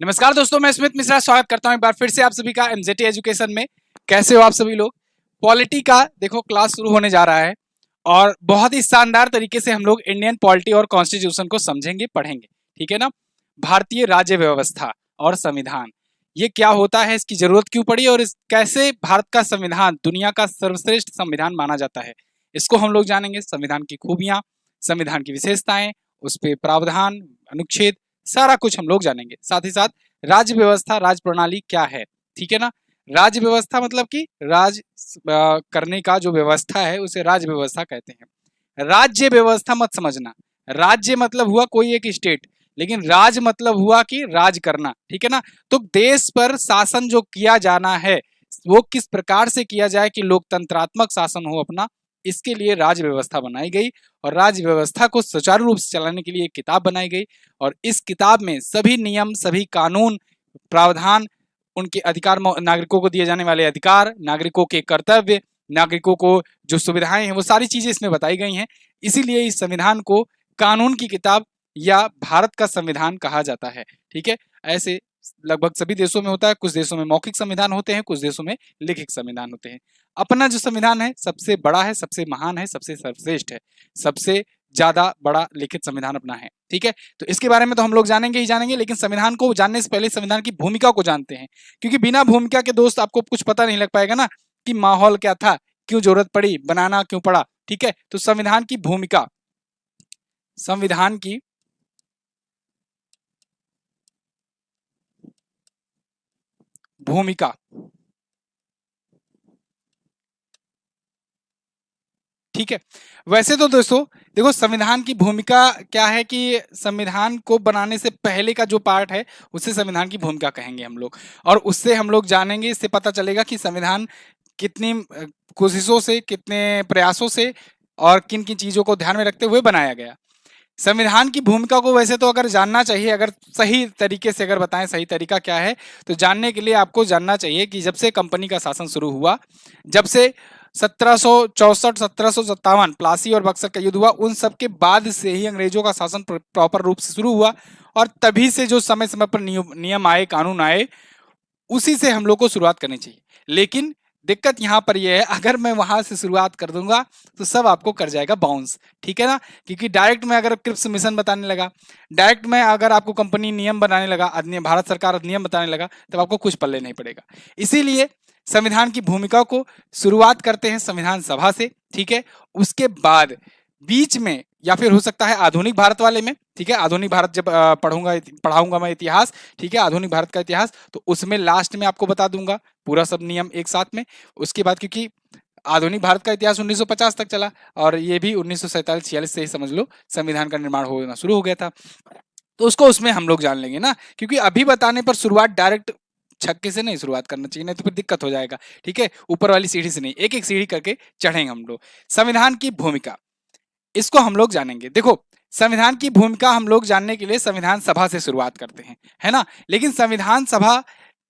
नमस्कार दोस्तों, मैं स्मित मिश्रा स्वागत करता हूं एक बार फिर से आप सभी का एमजेटी एजुकेशन में। कैसे हो आप सभी लोग? पॉलिटी का देखो क्लास शुरू होने जा रहा है और बहुत ही शानदार तरीके से हम लोग इंडियन पॉलिटी और कॉन्स्टिट्यूशन को समझेंगे, पढ़ेंगे। ठीक है ना? भारतीय राज्य व्यवस्था और संविधान, ये क्या होता है, इसकी जरूरत क्यों पड़ी और कैसे भारत का संविधान दुनिया का सर्वश्रेष्ठ संविधान माना जाता है, इसको हम लोग जानेंगे। संविधान की खूबियां, संविधान की विशेषताएं, उस पर प्रावधान, अनुच्छेद, सारा कुछ हम लोग जानेंगे। साथ ही साथ राज्य व्यवस्था, राज प्रणाली क्या है, ठीक है ना? राज्य व्यवस्था मतलब कि राज करने का जो व्यवस्था है उसे राज्य व्यवस्था कहते हैं। राज्य व्यवस्था मत समझना, राज्य मतलब हुआ कोई एक स्टेट, लेकिन राज मतलब हुआ कि राज करना। ठीक है ना? तो देश पर शासन जो किया जाना है वो किस प्रकार से किया जाए कि लोकतंत्रात्मक शासन हो अपना, इसके लिए राज्य व्यवस्था बनाई गई। और राज्य व्यवस्था को सुचारू रूप से चलाने के लिए एक किताब बनाई गई और इस किताब में सभी नियम, सभी कानून, प्रावधान, उनके अधिकार, नागरिकों को दिए जाने वाले अधिकार, नागरिकों के कर्तव्य, नागरिकों को जो सुविधाएं हैं, वो सारी चीजें इसमें बताई गई हैं। इसीलिए इस संविधान को कानून की किताब या भारत का संविधान कहा जाता है। ठीक है? ऐसे लगभग सभी देशों में होता है। कुछ देशों में मौखिक संविधान होते हैं, कुछ देशों में लिखित संविधान होते हैं। अपना जो संविधान है सबसे बड़ा है, सबसे महान है, सबसे सर्वश्रेष्ठ है, सबसे ज्यादा बड़ा लिखित संविधान अपना है। ठीक है? तो इसके बारे में तो हम लोग जानेंगे ही जानेंगे, लेकिन संविधान को जानने से पहले संविधान की भूमिका को जानते हैं, क्योंकि बिना भूमिका के दोस्त आपको कुछ पता नहीं लग पाएगा ना कि माहौल क्या था, क्यों जरूरत पड़ी, बनाना क्यों पड़ा। ठीक है? तो संविधान की भूमिका, संविधान की भूमिका, ठीक है। वैसे तो दोस्तों देखो, संविधान की भूमिका क्या है कि संविधान को बनाने से पहले का जो पार्ट है उसे संविधान की भूमिका कहेंगे हम लोग, और उससे हम लोग जानेंगे, इससे पता चलेगा कि संविधान कितनी कोशिशों से, कितने प्रयासों से और किन किन चीजों को ध्यान में रखते हुए बनाया गया। संविधान की भूमिका को वैसे तो अगर जानना चाहिए, अगर सही तरीके से अगर बताएं सही तरीका क्या है, तो जानने के लिए आपको जानना चाहिए कि जब से कंपनी का शासन शुरू हुआ, जब से 1764 1757 प्लासी और बक्सर का युद्ध हुआ, उन सब के बाद से ही अंग्रेजों का शासन प्रॉपर रूप से शुरू हुआ। और तभी से जो समय समय पर नियम आए, कानून आए, उसी से हम लोग को शुरुआत करनी चाहिए। लेकिन दिक्कत यहाँ पर यह है, अगर मैं वहां से शुरुआत कर दूंगा तो सब आपको कर जाएगा बाउंस। ठीक है ना? क्योंकि डायरेक्ट में अगर क्रिप्स मिशन बताने लगा, डायरेक्ट में अगर आपको कंपनी नियम बनाने लगा, अधिनियम, भारत सरकार अधिनियम बताने लगा, तब आपको कुछ पल्ले नहीं पड़ेगा। इसीलिए संविधान की भूमिका को शुरुआत करते हैं संविधान सभा से। ठीक है? उसके बाद बीच में, या फिर हो सकता है आधुनिक भारत वाले में, ठीक है, आधुनिक भारत जब पढ़ाऊंगा मैं इतिहास, ठीक है, आधुनिक भारत का इतिहास, तो उसमें लास्ट में आपको बता दूंगा पूरा सब नियम एक साथ में। उसके बाद, क्योंकि आधुनिक भारत का इतिहास 1950 तक चला और ये भी 1947-46 से ही समझ लो संविधान का निर्माण होना शुरू हो गया था, तो उसको उसमें हम लोग जान लेंगे ना। क्योंकि अभी बताने पर शुरुआत डायरेक्ट छक्के से नहीं शुरुआत करना चाहिए, नहीं तो फिर दिक्कत हो जाएगा। ठीक है? ऊपर वाली सीढ़ी से नहीं, एक एक सीढ़ी करके चढ़ेंगे हम लोग। संविधान की भूमिका, इसको हम लोग जानेंगे। देखो, संविधान की भूमिका हम लोग जानने के लिए संविधान सभा से शुरुआत करते हैं, है ना? लेकिन संविधान सभा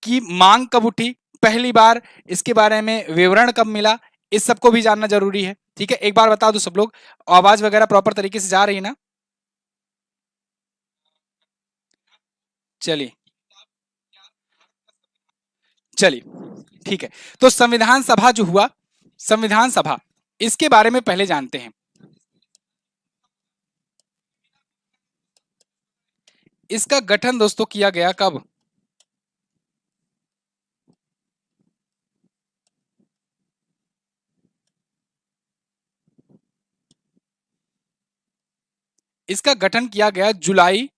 की मांग कब उठी, पहली बार इसके बारे में विवरण कब मिला, इस सबको भी जानना जरूरी है। ठीक है? एक बार बता दो सब लोग, आवाज वगैरह प्रॉपर तरीके से जा रही है ना? चलिए चलिए, ठीक है। तो संविधान सभा जो हुआ, संविधान सभा, इसके बारे में पहले जानते हैं। इसका गठन दोस्तों किया गया कब? इसका गठन किया गया जुलाई,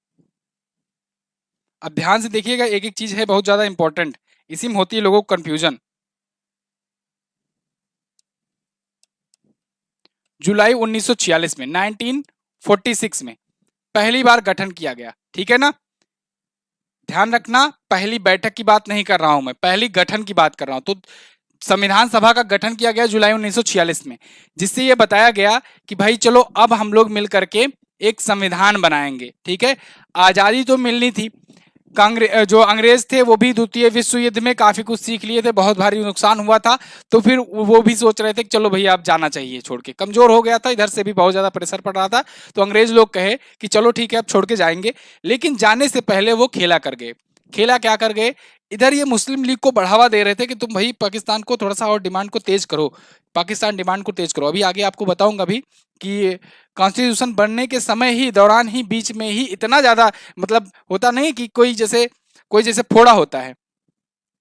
अब ध्यान से देखिएगा, एक एक चीज है बहुत ज्यादा इंपॉर्टेंट, इसी में होती है लोगों को कंफ्यूजन। जुलाई 1946 में, 1946 में पहली बार गठन किया गया। ठीक है ना? ध्यान रखना, पहली बैठक की बात नहीं कर रहा हूं मैं, पहली गठन की बात कर रहा हूं। तो संविधान सभा का गठन किया गया जुलाई 1946 में, जिससे यह बताया गया कि भाई चलो अब हम लोग मिल करके एक संविधान बनाएंगे। ठीक है? आजादी तो मिलनी थी, कांग्रेस जो अंग्रेज थे वो भी द्वितीय विश्व युद्ध में काफी कुछ सीख लिए थे, बहुत भारी नुकसान हुआ था, तो फिर वो भी सोच रहे थे कि चलो भैया अब जाना चाहिए छोड़ के, कमजोर हो गया था, इधर से भी बहुत ज्यादा प्रेशर पड़ रहा था। तो अंग्रेज लोग कहे कि चलो ठीक है अब छोड़ के जाएंगे, लेकिन जाने से पहले वो खेला कर गए। खेला क्या कर गए, इधर ये मुस्लिम लीग को बढ़ावा दे रहे थे कि तुम भाई पाकिस्तान को थोड़ा सा और डिमांड को तेज करो, पाकिस्तान डिमांड को तेज करो। अभी आगे आपको बताऊंगा भी कि कॉन्स्टिट्यूशन बनने के समय ही, दौरान ही, बीच में ही इतना ज्यादा, मतलब होता नहीं कि कोई जैसे फोड़ा होता है,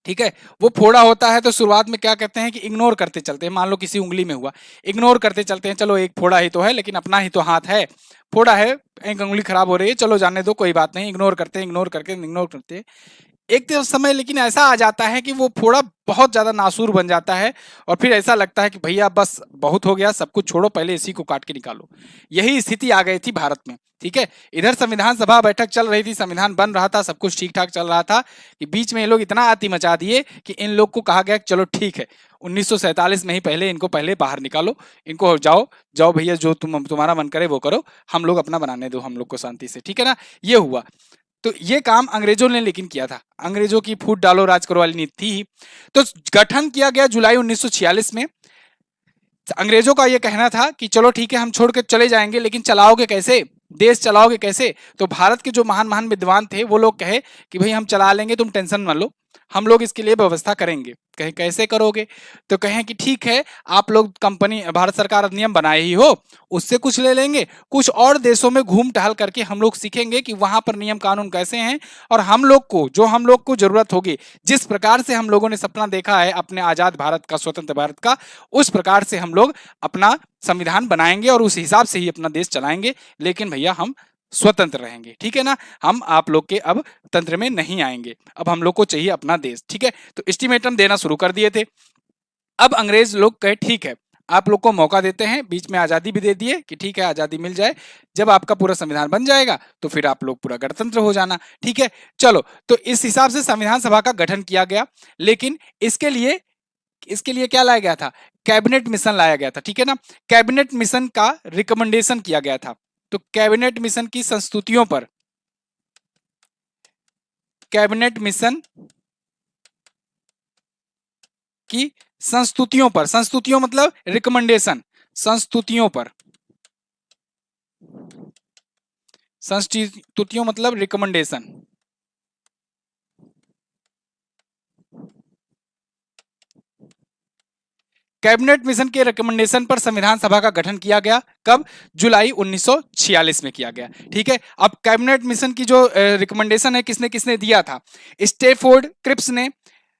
ठीक है, वो फोड़ा होता है तो शुरुआत में क्या कहते हैं कि इग्नोर करते चलते हैं। मान लो किसी उंगली में हुआ, इग्नोर करते चलते हैं, चलो एक फोड़ा ही तो है, लेकिन अपना ही तो हाथ है, फोड़ा है, एक उंगली खराब हो रही है, चलो जाने दो, कोई बात नहीं, इग्नोर करते हैं, इग्नोर करके इग्नोर करते। एक तो समय लेकिन ऐसा आ जाता है कि वो फोड़ा बहुत ज्यादा नासूर बन जाता है, और फिर ऐसा लगता है कि भैया बस बहुत हो गया, सब कुछ छोड़ो, पहले इसी को काट के निकालो। यही स्थिति आ गई थी भारत में, ठीक है। इधर संविधान सभा बैठक चल रही थी, संविधान बन रहा था, सब कुछ ठीक ठाक चल रहा था, कि बीच में ये लोग इतना आती मचा दिए कि इन लोग को कहा गया कि चलो ठीक है, 1947 में ही पहले इनको पहले बाहर निकालो, इनको जाओ जाओ भैया, जो तुम्हारा मन करे वो करो, हम लोग अपना बनाने दो हम लोग को शांति से, ठीक है ना। ये हुआ। तो ये काम अंग्रेजों ने लेकिन किया था, अंग्रेजों की फूट डालो राज करो वाली नीति थी। तो गठन किया गया जुलाई 1946 में। अंग्रेजों का ये कहना था कि चलो ठीक है, हम छोड़ के चले जाएंगे, लेकिन चलाओगे कैसे, देश चलाओगे कैसे। तो भारत के जो महान महान विद्वान थे वो लोग कहे कि भाई हम चला लेंगे, तुम टेंशन मत लो, हम लोग इसके लिए व्यवस्था करेंगे। कहे कैसे करोगे, तो कहें कि ठीक है, आप लोग कंपनी, भारत सरकार अधिनियम बनाए ही हो, उससे कुछ ले लेंगे, कुछ और देशों में घूम टहल करके हम लोग सीखेंगे कि वहां पर नियम कानून कैसे हैं, और हम लोग को जो हम लोग को जरूरत होगी, जिस प्रकार से हम लोगों ने सपना देखा है अपने आजाद भारत का, स्वतंत्र भारत का, उस प्रकार से हम लोग अपना संविधान बनाएंगे और उस हिसाब से ही अपना देश चलाएंगे। लेकिन भैया हम स्वतंत्र रहेंगे, ठीक है ना, हम आप लोग के अब तंत्र में नहीं आएंगे, अब हम लोग को चाहिए अपना देश, ठीक है। तो एस्टीमेटम देना शुरू कर दिए थे। अब अंग्रेज लोग कहे ठीक है, आप लोग को मौका देते हैं, बीच में आजादी भी दे दिए कि ठीक है आजादी मिल जाए, जब आपका पूरा संविधान बन जाएगा तो फिर आप लोग पूरा गणतंत्र हो जाना, ठीक है। चलो, तो इस हिसाब से संविधान सभा का गठन किया गया, लेकिन इसके लिए क्या लाया गया था, कैबिनेट मिशन लाया गया था, ठीक है ना। कैबिनेट मिशन का रिकमेंडेशन किया गया था। तो कैबिनेट मिशन की संस्तुतियों पर, कैबिनेट मिशन की संस्तुतियों मतलब रिकमेंडेशन, संस्तुतियों पर, संस्तुतियों मतलब रिकमेंडेशन। कैबिनेट मिशन के रिकमेंडेशन पर संविधान सभा का गठन किया गया, कब, जुलाई 1946 में किया गया, ठीक है। अब कैबिनेट मिशन की जो रिकमेंडेशन है, किसने किसने दिया था, स्टेफोर्ड क्रिप्स ने,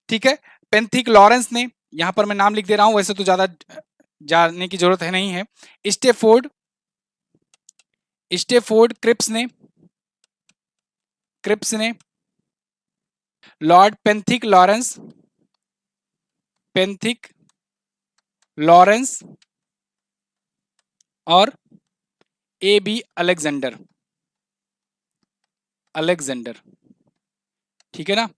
ठीक है, पेंथिक लॉरेंस ने, यहां पर मैं नाम लिख दे रहा हूं, वैसे तो ज्यादा जानने की जरूरत है नहीं है। स्टेफोर्ड क्रिप्स ने, लॉर्ड पेंथिक लॉरेंस और ए बी अलेक्जेंडर, ठीक है ना।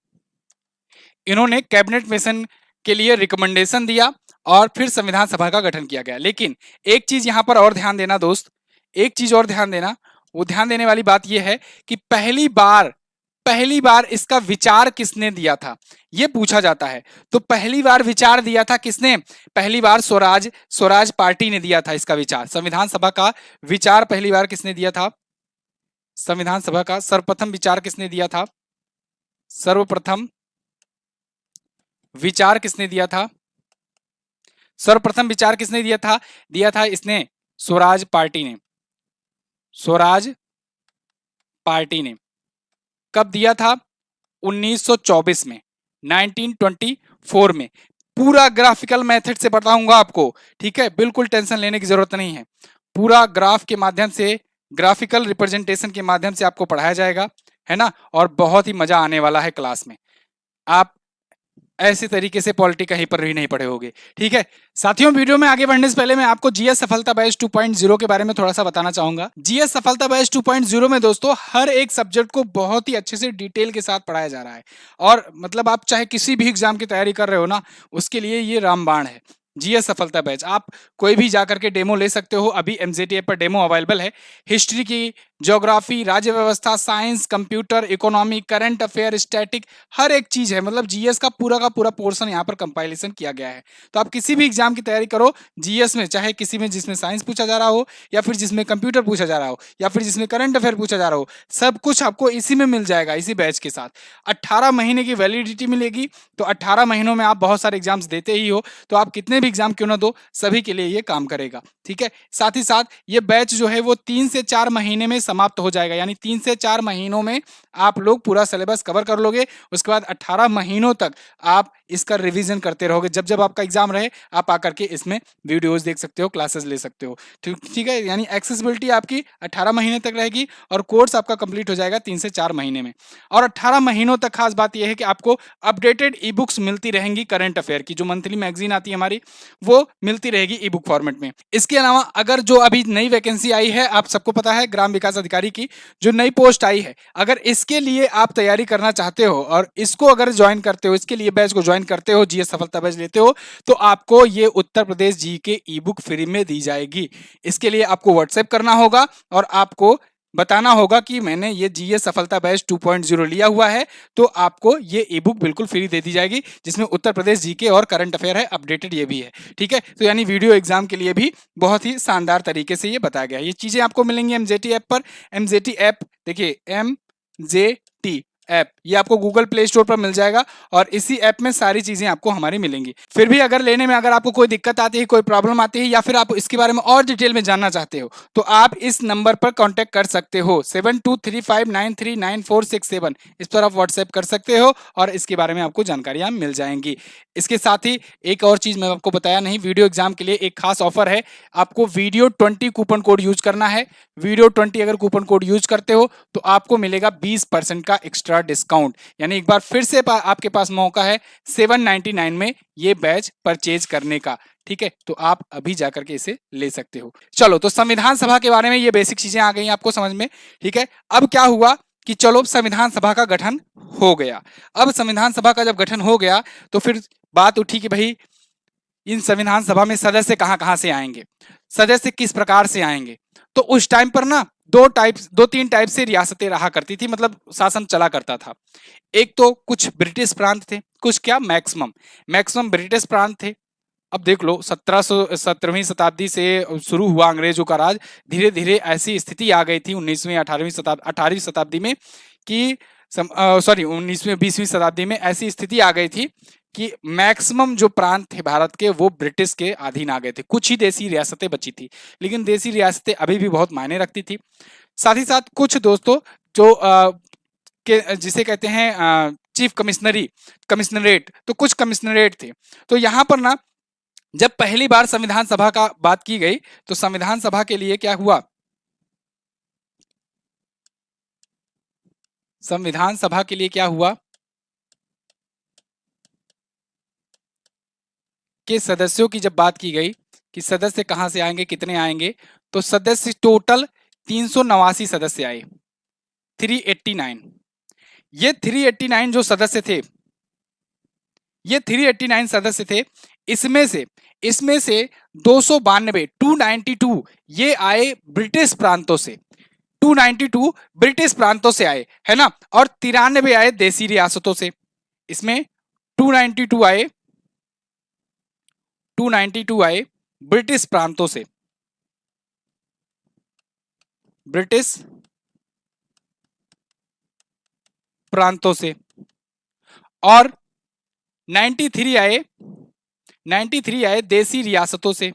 इन्होंने कैबिनेट मिशन के लिए रिकमेंडेशन दिया और फिर संविधान सभा का गठन किया गया। लेकिन एक चीज यहां पर और ध्यान देना दोस्त, एक चीज और ध्यान देना, वो ध्यान देने वाली बात यह है कि पहली बार इसका विचार किसने दिया था, यह पूछा जाता है। तो पहली बार विचार दिया था किसने, पहली बार स्वराज पार्टी ने दिया था इसका विचार। संविधान सभा का विचार पहली बार किसने दिया था, संविधान सभा का सर्वप्रथम विचार किसने दिया था, सर्वप्रथम विचार किसने दिया था, सर्वप्रथम विचार किसने दिया था इसने स्वराज पार्टी ने। कब दिया था, 1924 में, 1924 में। पूरा ग्राफिकल मेथड से बताऊंगा आपको, ठीक है, बिल्कुल टेंशन लेने की जरूरत नहीं है, पूरा ग्राफ के माध्यम से, ग्राफिकल रिप्रेजेंटेशन के माध्यम से आपको पढ़ाया जाएगा, है ना, और बहुत ही मजा आने वाला है क्लास में। आप ऐसे तरीके से पॉलिटी कहीं पर भी नहीं पढ़े होंगे, ठीक है साथियों। वीडियो में आगे बढ़ने से पहले मैं आपको जीएस सफलता बैच 2.0 के बारे में थोड़ा सा बताना चाहूंगा। जीएस सफलता बैच 2.0 में दोस्तों हर एक सब्जेक्ट को बहुत ही अच्छे से डिटेल के साथ पढ़ाया जा रहा है, और मतलब आप चाहे किसी भी एग्जाम की तैयारी कर रहे हो ना, उसके लिए ये रामबाण है जीएस सफलता बैच। आप कोई भी जाकर के डेमो ले सकते हो, अभी एमजेटी ऐप पर डेमो अवेलेबल है। हिस्ट्री की ज्योग्राफी, राज्य व्यवस्था, science, computer, economy, current affair, static, हर एक चीज है। मतलब जीएस का पूरा पोर्शन यहाँ पर कंपाइलेशन किया गया है। तो आप किसी भी एग्जाम की तैयारी करो जीएस में, चाहे किसी में जिसमें साइंस पूछा जा रहा हो, या फिर जिसमें कंप्यूटर पूछा जा रहा हो, या फिर जिसमें करंट अफेयर पूछा जा रहा हो, सब कुछ आपको इसी में मिल जाएगा, इसी बैच के साथ। 18 महीने की वैलिडिटी मिलेगी। तो 18 महीनों में आप बहुत सारे एग्जाम्स देते ही हो, तो आप कितने भी एग्जाम क्यों ना दो, सभी के लिए ये काम करेगा। ठीक है, साथ ही साथ ये बैच जो है वो 3 से 4 महीने में समाप्त हो जाएगा, यानी 3 से 4 महीनों में आप लोग पूरा सिलेबस कवर कर लोगे। उसके बाद 18 महीनों तक आप इसका रिवीजन करते रहोगे। जब जब आपका एग्जाम रहे, आप आकर के इसमें वीडियोस देख सकते हो, क्लासेस ले सकते हो। ठीक है, यानी एक्सेसिबिलिटी आपकी 18 महीने तक रहेगी और कोर्स आपका कंप्लीट हो जाएगा 3 से 4 महीने में। और 18 महीनों तक खास बात यह है कि आपको अपडेटेड ई बुक्स मिलती रहेंगी, करंट अफेयर की जो मंथली मैगजीन आती है हमारी, वो मिलती रहेगी ई बुक फॉर्मेट में। इसके अलावा अगर जो अभी नई वैकेंसी आई है, आप सबको पता है, ग्राम विकास अधिकारी की जो नई पोस्ट आई है, अगर इसके लिए आप तैयारी करना चाहते हो और इसको अगर ज्वाइन करते हो, इसके लिए बैच को ज्वाइन करते हो, जीएस सफलता बैच लेते हो, तो आपको ये उत्तर प्रदेश जी के ई बुक फ्री में दी जाएगी। इसके लिए आपको व्हाट्सएप करना होगा और आपको बताना होगा कि मैंने ये जीएस सफलता बैच 2.0 लिया हुआ है, तो आपको ये ई बुक बिल्कुल फ्री दे दी जाएगी, जिसमें उत्तर प्रदेश जीके और करंट अफेयर है, अपडेटेड ये भी है। ठीक है, तो यानी वीडियो एग्जाम के लिए भी बहुत ही शानदार तरीके से ये बताया गया है। ये चीजें आपको मिलेंगी एमजेटी ऐप पर। एमजेटी ऐप देखिए, एमजेटी ऐप, ये आपको गूगल प्ले स्टोर पर मिल जाएगा और इसी ऐप में सारी चीजें आपको हमारी मिलेंगी। फिर भी अगर लेने में अगर आपको कोई दिक्कत आती है, कोई प्रॉब्लम आती है, या फिर आप इसके बारे में और डिटेल में जानना चाहते हो, तो आप इस नंबर पर कांटेक्ट कर सकते हो, 7235939467। इस पर आप व्हाट्सएप कर सकते हो और इसके बारे में आपको जानकारियां मिल जाएंगी। इसके साथ ही एक और चीज मैं आपको बताया नहीं, वीडियो एग्जाम के लिए एक खास ऑफर है। आपको वीडियो 20 कूपन कोड यूज करना है। वीडियो 20 अगर कूपन कोड यूज करते हो तो आपको मिलेगा 20% का एक्स्ट्रा डिस्काउंट। यानी एक बार फिर से आपके पास मौका है 799 में ये बैच परचेज करने का। ठीक है, तो आप अभी जाकर के इसे ले सकते हो। चलो, तो संविधान सभा के बारे में ये बेसिक चीजें आ गई आपको समझ में। ठीक है, अब क्या हुआ कि चलो संविधान सभा का गठन हो गया। अब संविधान सभा का जब गठन हो गया तो फिर बात उठी कि भाई इन संविधान सभा में सदस्य कहां कहां से आएंगे, सदस्य किस प्रकार से आएंगे। तो उस टाइम पर ना दो तीन टाइप से रियासतें रहा करती थी, मतलब शासन चला करता था। एक तो कुछ ब्रिटिश प्रांत थे, कुछ क्या मैक्सिमम ब्रिटिश प्रांत थे। अब देख लो, 17वीं शताब्दी से शुरू हुआ अंग्रेजों का राज, धीरे धीरे ऐसी स्थिति आ गई थी 18वीं शताब्दी में कि 19वीं 20वीं शताब्दी में ऐसी स्थिति आ गई थी कि मैक्सिमम जो प्रांत थे भारत के वो ब्रिटिश के अधीन आ गए थे। कुछ ही देसी रियासतें बची थी, लेकिन देसी रियासतें अभी भी बहुत मायने रखती थी। साथ ही साथ कुछ दोस्तों जो के जिसे कहते हैं चीफ कमिश्नरेट, तो कुछ कमिश्नरेट थे। तो यहाँ पर ना जब पहली बार संविधान सभा का बात की गई, तो संविधान सभा के लिए क्या हुआ, संविधान सभा के लिए क्या हुआ कि सदस्यों की जब बात की गई कि सदस्य कहां से आएंगे, कितने आएंगे, तो सदस्य टोटल 389 सदस्य आए, 389। ये 389 जो सदस्य थे, ये 389 सदस्य थे, इसमें से 292 ये आए ब्रिटिश प्रांतों से, 292 ब्रिटिश प्रांतों से आए, है ना, और 93 आए देसी रियासतों से। इसमें 292 आए 292 आए ब्रिटिश प्रांतों से, ब्रिटिश प्रांतों से, और 93 आए देसी रियासतों से,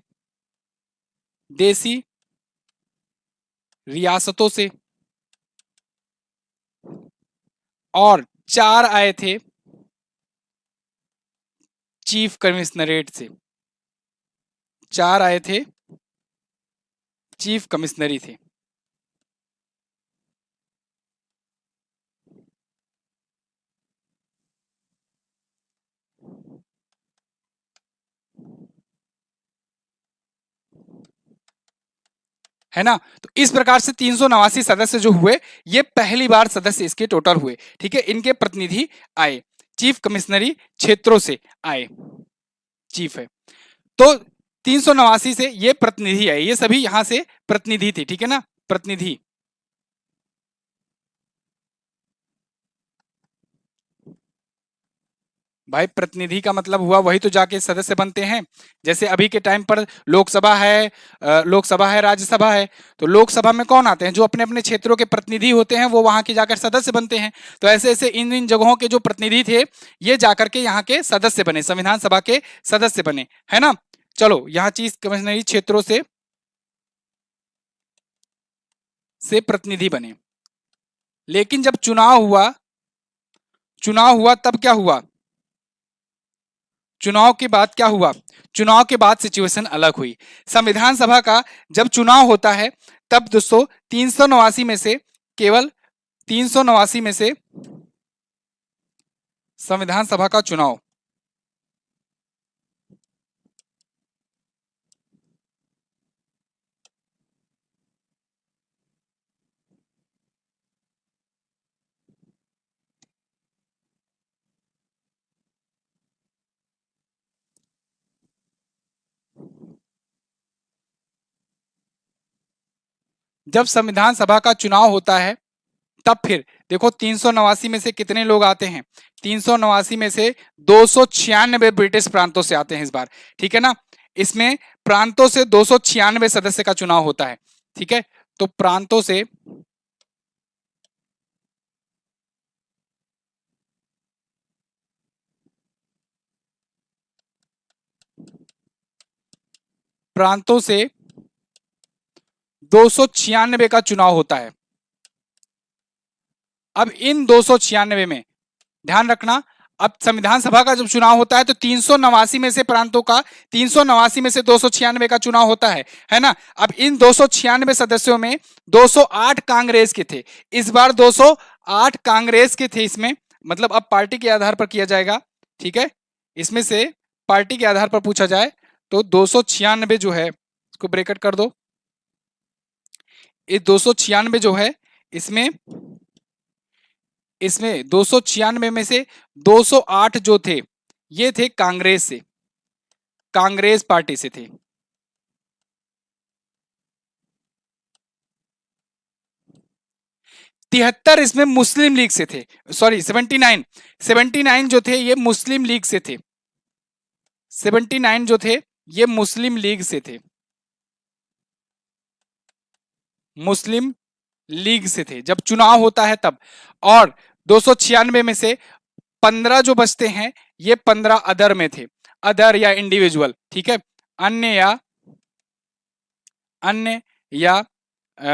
देसी रियासतों से, और 4 आए थे चीफ कमिश्नरेट से, 4 आए थे चीफ कमिश्नरी थे। है ना, तो इस प्रकार से 389 सदस्य जो हुए, ये पहली बार सदस्य इसके टोटल हुए। ठीक है, इनके प्रतिनिधि आए, चीफ कमिश्नरी क्षेत्रों से आए, चीफ है। तो 389 से ये प्रतिनिधि आए, ये सभी यहां से प्रतिनिधि थे। ठीक है ना, प्रतिनिधि भाई प्रतिनिधि का मतलब हुआ वही तो जाके सदस्य बनते हैं। जैसे अभी के टाइम पर लोकसभा है, लोकसभा है, राज्यसभा है। तो लोकसभा में कौन आते हैं? जो अपने अपने क्षेत्रों के प्रतिनिधि होते हैं, वो वहां के जाकर सदस्य बनते हैं। तो ऐसे ऐसे इन इन जगहों के जो प्रतिनिधि थे, ये जाकर के यहाँ के सदस्य बने, संविधान सभा के सदस्य बने, है ना। चलो यहाँ चीज समझनी, क्षेत्रों से प्रतिनिधि बने। लेकिन जब चुनाव हुआ तब क्या हुआ? चुनाव के बाद क्या हुआ? चुनाव के बाद सिचुएशन अलग हुई। संविधान सभा का जब चुनाव होता है, तब दोस्तों 389 में से, केवल 389 में से संविधान सभा का चुनाव, जब संविधान सभा का चुनाव होता है, तब फिर देखो 389 में से कितने लोग आते हैं? 389 में से 296 ब्रिटिश प्रांतों से आते हैं इस बार, ठीक है ना। इसमें प्रांतों से 296 सदस्य का चुनाव होता है, ठीक है। तो प्रांतों से 296 का चुनाव होता है। अब इन 296 में ध्यान रखना, अब संविधान सभा का जब चुनाव होता है तो 389 में से प्रांतों का, 389 में से 296 का चुनाव होता है ना। अब इन 296 सदस्यों में 208 कांग्रेस के थे। इस बार 208 कांग्रेस के थे इसमें, मतलब अब पार्टी के आधार पर किया जाएगा, ठीक है। इसमें से पार्टी के आधार पर पूछा जाए तो 296 जो है, इसको ब्रेकेट कर दो। ये 296 जो है, इसमें इसमें 296 में से 208 जो थे, ये थे कांग्रेस से, कांग्रेस पार्टी से थे। 73 इसमें मुस्लिम लीग से थे, सॉरी 79 जो थे ये मुस्लिम लीग से थे। 79 जो थे ये मुस्लिम लीग से थे, मुस्लिम लीग से थे जब चुनाव होता है तब। और 296 में से 15 जो बचते हैं, ये 15 अदर में थे, अदर या इंडिविजुअल, ठीक है। अन्य या अन्य या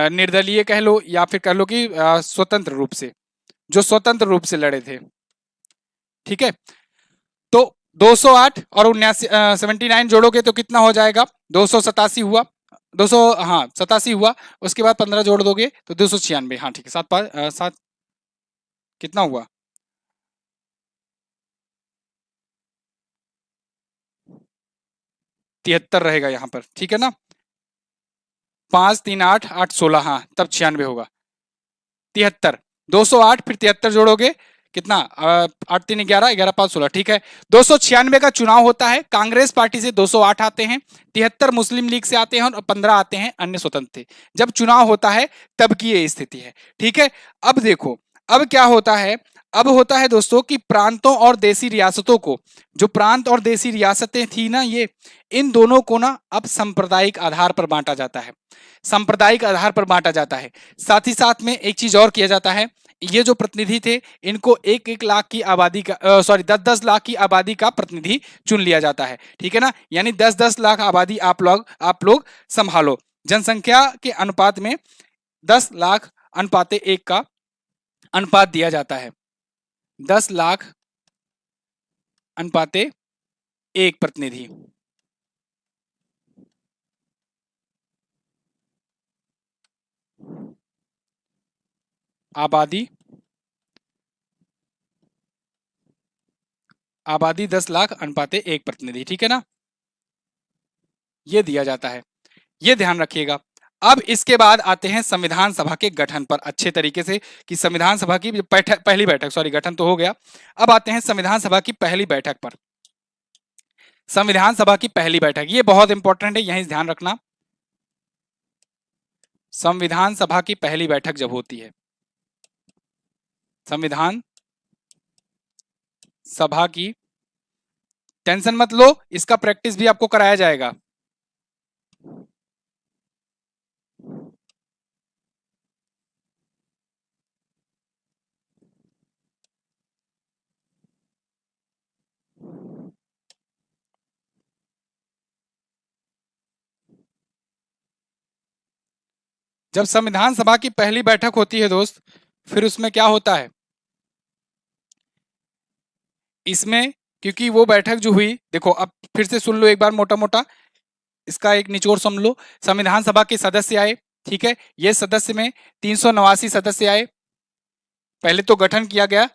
निर्दलीय कह लो, या फिर कह लो कि स्वतंत्र रूप से, जो स्वतंत्र रूप से लड़े थे, ठीक है। तो 208 और 79 जोड़ोगे तो कितना हो जाएगा? 287 हुआ, 200, हाँ 87 हुआ। उसके बाद 15 जोड़ दोगे तो 296, हाँ ठीक है। सात पाँच सात, कितना हुआ? 73 रहेगा यहाँ पर, ठीक है ना। 5 3 8 8 16, हाँ तब 96 होगा। 73, 208 फिर 73 जोड़ोगे कितना? 8 3 11, 11 5 16, ठीक है। 296 का चुनाव होता है, कांग्रेस पार्टी से 208 आते हैं, 73 मुस्लिम लीग से आते हैं और 15 आते हैं अन्य स्वतंत्र थे। जब चुनाव होता है तब की ये स्थिति है, ठीक है। अब देखो, अब क्या होता है? अब होता है दोस्तों कि प्रांतों और देसी रियासतों को, जो प्रांत और देसी रियासतें थी ना, ये इन दोनों को ना अब सांप्रदायिक आधार पर बांटा जाता है, सांप्रदायिक आधार पर बांटा जाता है। साथ ही साथ में एक चीज और किया जाता है, ये जो प्रतिनिधि थे इनको 1 1 लाख की आबादी का, सॉरी 10 10 लाख की आबादी का प्रतिनिधि चुन लिया जाता है, ठीक है ना। यानी 10 10 लाख आबादी आप लोग संभालो, जनसंख्या के अनुपात में 10 लाख अनुपाते 1 का अनुपात दिया जाता है, 10 लाख अनुपाते 1 प्रतिनिधि। आबादी आबादी 10 लाख अनुपाते 1 प्रतिनिधि, ठीक है ना। ये दिया जाता है, ये ध्यान रखिएगा। अब इसके बाद आते हैं संविधान सभा के गठन पर अच्छे तरीके से, कि संविधान सभा की पहली बैठक, सॉरी गठन तो हो गया। अब आते हैं संविधान सभा की पहली बैठक पर। संविधान सभा की पहली बैठक ये बहुत इंपॉर्टेंट है, यहीं ध्यान रखना। संविधान सभा की पहली बैठक जब होती है, संविधान सभा की टेंशन मत लो, इसका प्रैक्टिस भी आपको कराया जाएगा। जब संविधान सभा की पहली बैठक होती है दोस्त, फिर उसमें क्या होता है, इसमें क्योंकि वो बैठक जो हुई, देखो अब फिर से सुन लो एक बार मोटा मोटा, इसका एक निचोड़ समझ लो। संविधान सभा के सदस्य आए, ठीक है, ये सदस्य में 389 सदस्य आए। पहले तो गठन किया गया,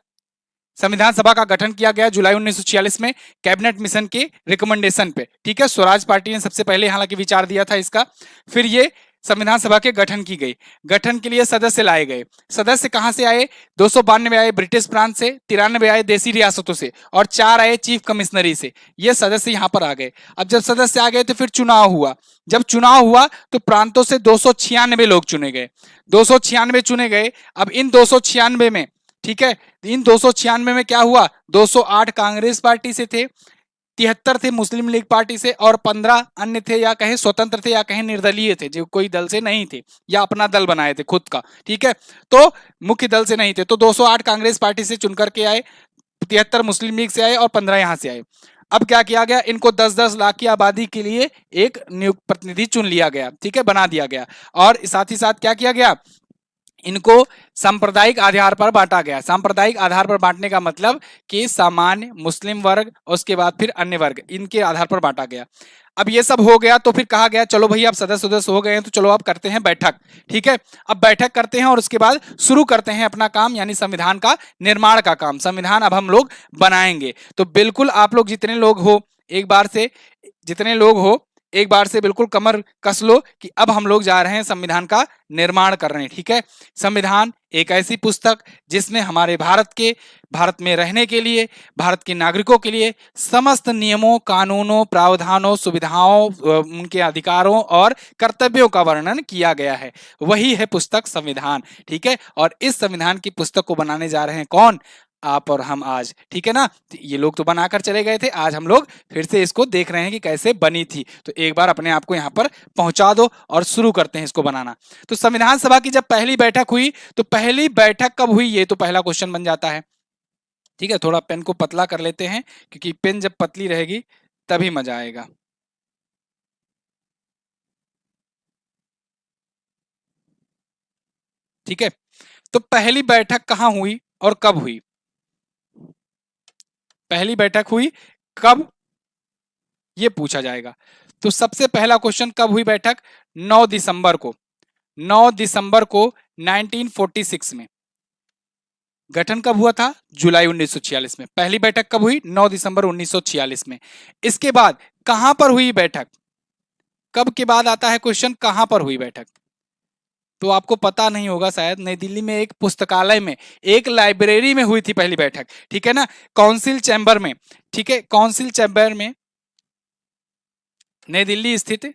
संविधान सभा का गठन किया गया जुलाई 1946 में कैबिनेट मिशन के रिकमेंडेशन पे, ठीक है। स्वराज पार्टी ने सबसे पहले हालांकि विचार दिया था इसका। फिर ये संविधान सभा के गठन की गई, गठन के लिए सदस्य लाए गए। सदस्य कहां से आए, 292 आए ब्रिटिश प्रांत से, 93 आए देसी रियासतों से, और 4 आए चीफ कमिश्नरी से। ये सदस्य यहां पर आ गए। अब जब सदस्य आ गए तो फिर चुनाव हुआ। जब चुनाव हुआ तो प्रांतों से 296 लोग चुने गए, 296 चुने गए। अब इन 296 में, ठीक है, इन 296 में क्या हुआ, 208 कांग्रेस पार्टी से थे, 73 थे मुस्लिम लीग पार्टी से, और 15 अन्य थे, या कहें स्वतंत्र थे, या कहें निर्दलीय थे, जो कोई दल से नहीं थे, या अपना दल बनाए थे खुद का, ठीक है। तो मुख्य दल से नहीं थे। तो 208 कांग्रेस पार्टी से चुन करके आए, 73 मुस्लिम लीग से आए, और 15 यहां से आए। अब क्या किया गया, इनको 10-10 लाख की आबादी के लिए एक नियुक्त प्रतिनिधि चुन लिया गया, ठीक है, बना दिया गया। और साथ ही साथ क्या किया गया, इनको सांप्रदायिक आधार पर बांटा गया। सांप्रदायिक आधार पर बांटने का मतलब कि सामान्य, मुस्लिम वर्ग, उसके बाद फिर अन्य वर्ग, इनके आधार पर बांटा गया। अब ये सब हो गया तो फिर कहा गया चलो भाई अब सदस्य सदस्य हो गए हैं, तो चलो अब करते हैं बैठक, ठीक है। अब बैठक करते हैं और उसके बाद शुरू करते हैं अपना काम, यानी संविधान का निर्माण का काम। संविधान अब हम लोग बनाएंगे। तो बिल्कुल आप लोग जितने लोग हो, एक बार से जितने लोग हो, एक बार से बिल्कुल कमर कस लो कि अब हम लोग जा रहे हैं संविधान का निर्माण करने, ठीक है। संविधान एक ऐसी पुस्तक जिसमें हमारे भारत में रहने के लिए, भारत के नागरिकों के लिए समस्त नियमों, कानूनों, प्रावधानों, सुविधाओं, उनके अधिकारों और कर्तव्यों का वर्णन किया गया है। वही है पुस्तक संविधान, ठीक है। और इस संविधान की पुस्तक को बनाने जा रहे हैं कौन, आप और हम आज, ठीक है ना। ये लोग तो बनाकर चले गए थे, आज हम लोग फिर से इसको देख रहे हैं कि कैसे बनी थी। तो एक बार अपने आप को यहाँ पर पहुंचा दो और शुरू करते हैं इसको बनाना। तो संविधान सभा की जब पहली बैठक हुई, तो पहली बैठक कब हुई, ये तो पहला क्वेश्चन बन जाता है, ठीक है। थोड़ा पेन को पतला कर लेते हैं, क्योंकि पेन जब पतली रहेगी तभी मजा आएगा। ठीक है, तो पहली बैठक कहां हुई और कब हुई, पहली बैठक हुई कब, ये पूछा जाएगा। तो सबसे पहला क्वेश्चन, कब हुई बैठक, 9 दिसंबर को, 9 दिसंबर को 1946 में। गठन कब हुआ था, जुलाई 1946 में। पहली बैठक कब हुई, 9 दिसंबर 1946 में। इसके बाद कहां पर हुई बैठक, कब के बाद आता है क्वेश्चन, कहां पर हुई बैठक। तो आपको पता नहीं होगा शायद, नई दिल्ली में एक पुस्तकालय में, एक लाइब्रेरी में हुई थी पहली बैठक, ठीक है ना, काउंसिल चैम्बर में, ठीक है, काउंसिल चैम्बर में, नई दिल्ली स्थित,